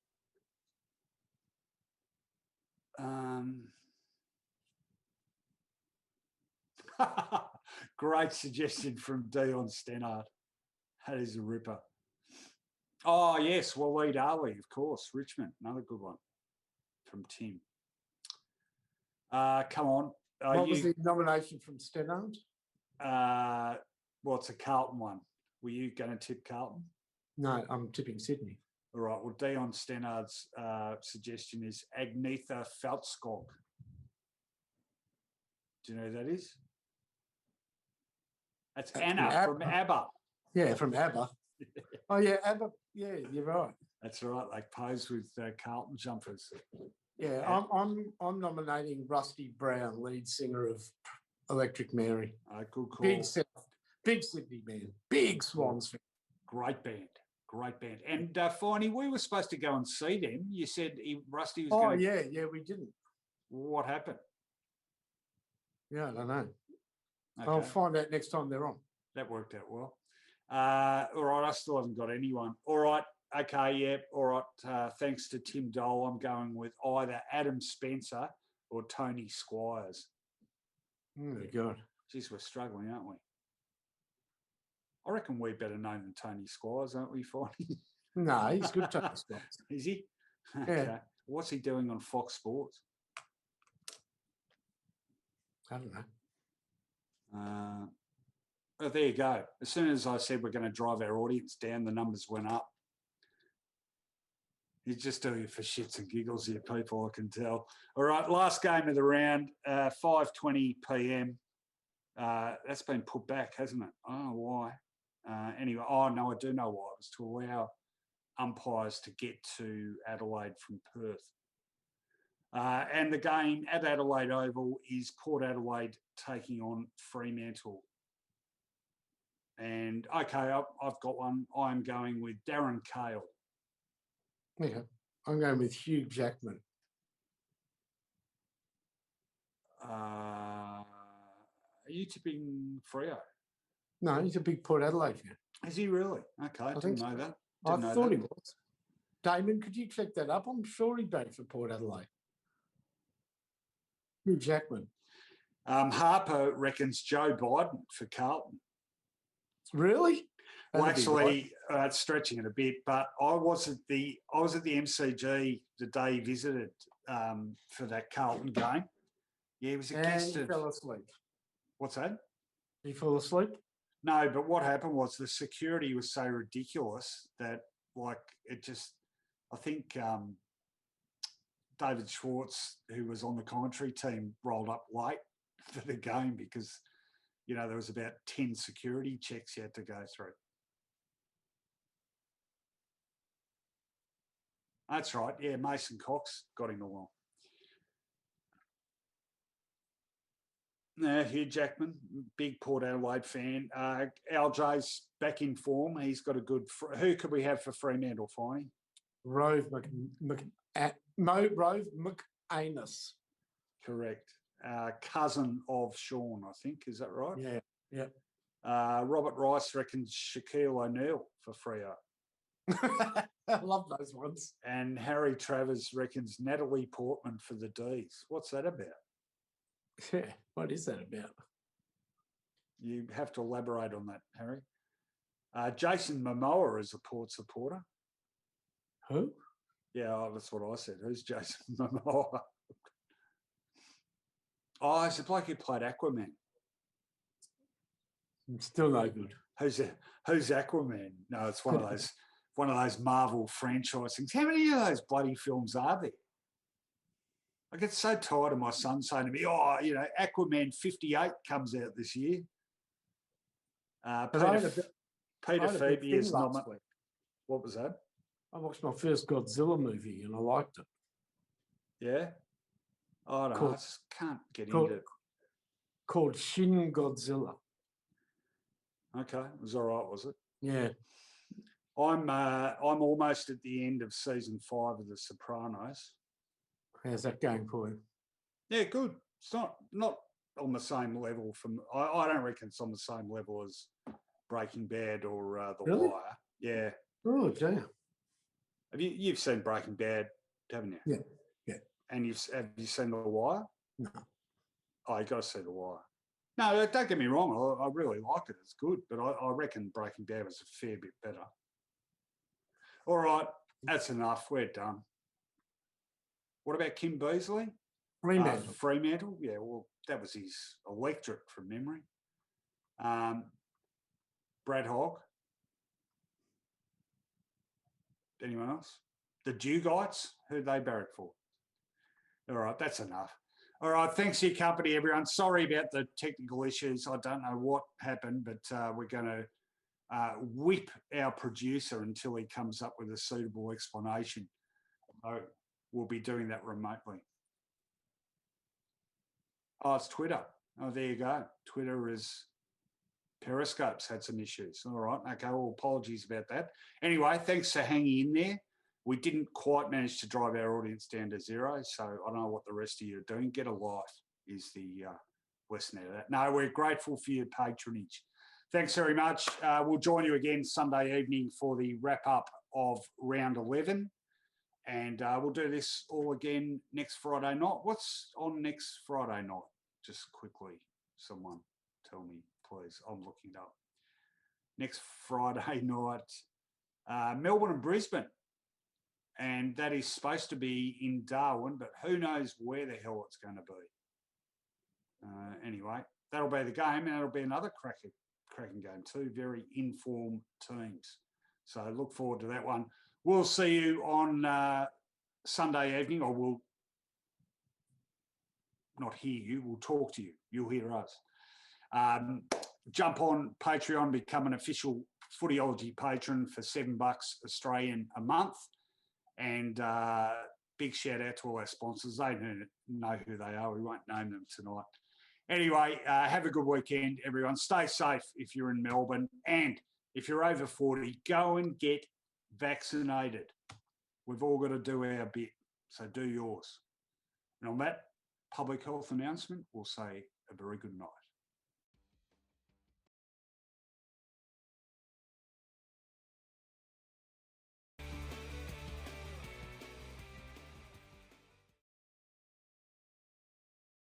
Great suggestion from Dion Stennard. That is a ripper. Oh, yes, Waleed Ali, of course. Richmond, another good one from Tim. Come on. What was the nomination from Stennard? Well, it's a Carlton one. Were you going to tip Carlton? No, I'm tipping Sydney. All right. Well, Dion Stennard's suggestion is Agnetha Feltskog. Do you know who that is? That's Anna from ABBA. Yeah, from ABBA. Oh, yeah, ABBA. Yeah, you're right. That's right. They pose with Carlton jumpers. Yeah, I'm nominating Rusty Brown, lead singer of Electric Mary. Good call. Big Sydney man, big Swans fan. Great band. And Finey, we were supposed to go and see them. You said Rusty was going to... yeah, we didn't. What happened? Yeah, I don't know. Okay. I'll find out next time they're on. That worked out well. All right, I still haven't got anyone. All right, okay, yeah, all right. Thanks to Tim Dole, I'm going with either Adam Spencer or Tony Squires. Oh, my God. Geez, we're struggling, aren't we? I reckon we're better known than Tony Squires, aren't we, Finey? No, he's good, Tony Squires. Is he? Yeah. Okay. What's he doing on Fox Sports? I don't know. Oh, there you go. As soon as I said we're going to drive our audience down, the numbers went up. He's just doing it for shits and giggles here, people, I can tell. All right, last game of the round, 5:20 p.m. That's been put back, hasn't it? I don't know why. Anyway, no, I do know why. It was to allow umpires to get to Adelaide from Perth. And the game at Adelaide Oval is Port Adelaide taking on Fremantle. And, okay, I've got one. I'm going with Darren Cale. Yeah, I'm going with Hugh Jackman. Are you tipping Freo? No, he's a big Port Adelaide fan. Is he really? Okay, I didn't know that. I thought he was. Damon, could you check that up? I'm sure he batted for Port Adelaide. Hugh Jackman. Harper reckons Joe Biden for Carlton. Really? Well, actually, it's stretching it a bit, but I was at the MCG the day he visited for that Carlton game. Yeah, he was a guest. And he fell asleep. What's that? He fell asleep? No, but what happened was the security was so ridiculous that, like, it just, I think David Schwartz, who was on the commentary team, rolled up late for the game because, you know, there was about 10 security checks you had to go through. That's right. Yeah, Mason Cox got him along. Hugh Jackman, big Port Adelaide fan. LJ's back in form. He's got a good... Who could we have for Fremantle, Finey? Rove McAnus. Correct. Cousin of Sean, I think. Is that right? Yeah, yeah. Robert Rice reckons Shaquille O'Neal for Freo. I love those ones. And Harry Travers reckons Natalie Portman for the D's. What's that about? Yeah, what is that about? You have to elaborate on that, Harry. Jason Momoa is a Port supporter. Who? Yeah, that's what I said. Who's Jason Momoa? Oh, it's a bloke who played Aquaman. Still no good. Who's Aquaman? No, it's one of those Marvel franchise things. How many of those bloody films are there? I get so tired of my son saying to me, "Oh, you know, Aquaman 58 comes out this year." Peter Phoebe is not. What was that? I watched my first Godzilla movie and I liked it. Yeah. I don't know. I just can't get into it. Called Shin Godzilla. Okay, it was all right, was it? Yeah. I'm almost at the end of season 5 of The Sopranos. How's that going for you? Yeah, good. It's not on the same level I don't reckon it's on the same level as Breaking Bad or The Wire. Yeah. Oh, damn. You've seen Breaking Bad, haven't you? Yeah. Yeah. And have you seen The Wire? No. Oh, you got to see The Wire. No, don't get me wrong. I really like it. It's good, but I reckon Breaking Bad was a fair bit better. All right, that's enough. We're done. What about Kim Beazley? Fremantle. Fremantle? Yeah, well, that was his electorate from memory. Brad Hogg. Anyone else? The Dugeites? Who'd they barrack for? All right, that's enough. All right, thanks for your company, everyone. Sorry about the technical issues. I don't know what happened, but we're going to whip our producer until he comes up with a suitable explanation. We'll be doing that remotely. Oh, it's Twitter. Oh, there you go. Twitter is... Periscope's had some issues. All right. Okay, well, apologies about that. Anyway, thanks for hanging in there. We didn't quite manage to drive our audience down to 0, so I don't know what the rest of you are doing. Get a life is the lesson out of that. No, we're grateful for your patronage. Thanks very much. We'll join you again Sunday evening for the wrap-up of round 11. And we'll do this all again next Friday night. What's on next Friday night? Just quickly, someone tell me, please. I'm looking it up. Next Friday night, Melbourne and Brisbane. And that is supposed to be in Darwin, but who knows where the hell it's going to be. Anyway, that'll be the game, and it'll be another cracking game too. Very informed teams. So look forward to that one. We'll see you on Sunday evening, or we'll not hear you, we'll talk to you. You'll hear us. Jump on Patreon, become an official Footyology patron for $7 Australian a month. And big shout out to all our sponsors. They know who they are. We won't name them tonight. Anyway, have a good weekend, everyone. Stay safe if you're in Melbourne. And if you're over 40, go and get vaccinated. We've all got to do our bit, so do yours. And on that public health announcement, we'll say a very good night.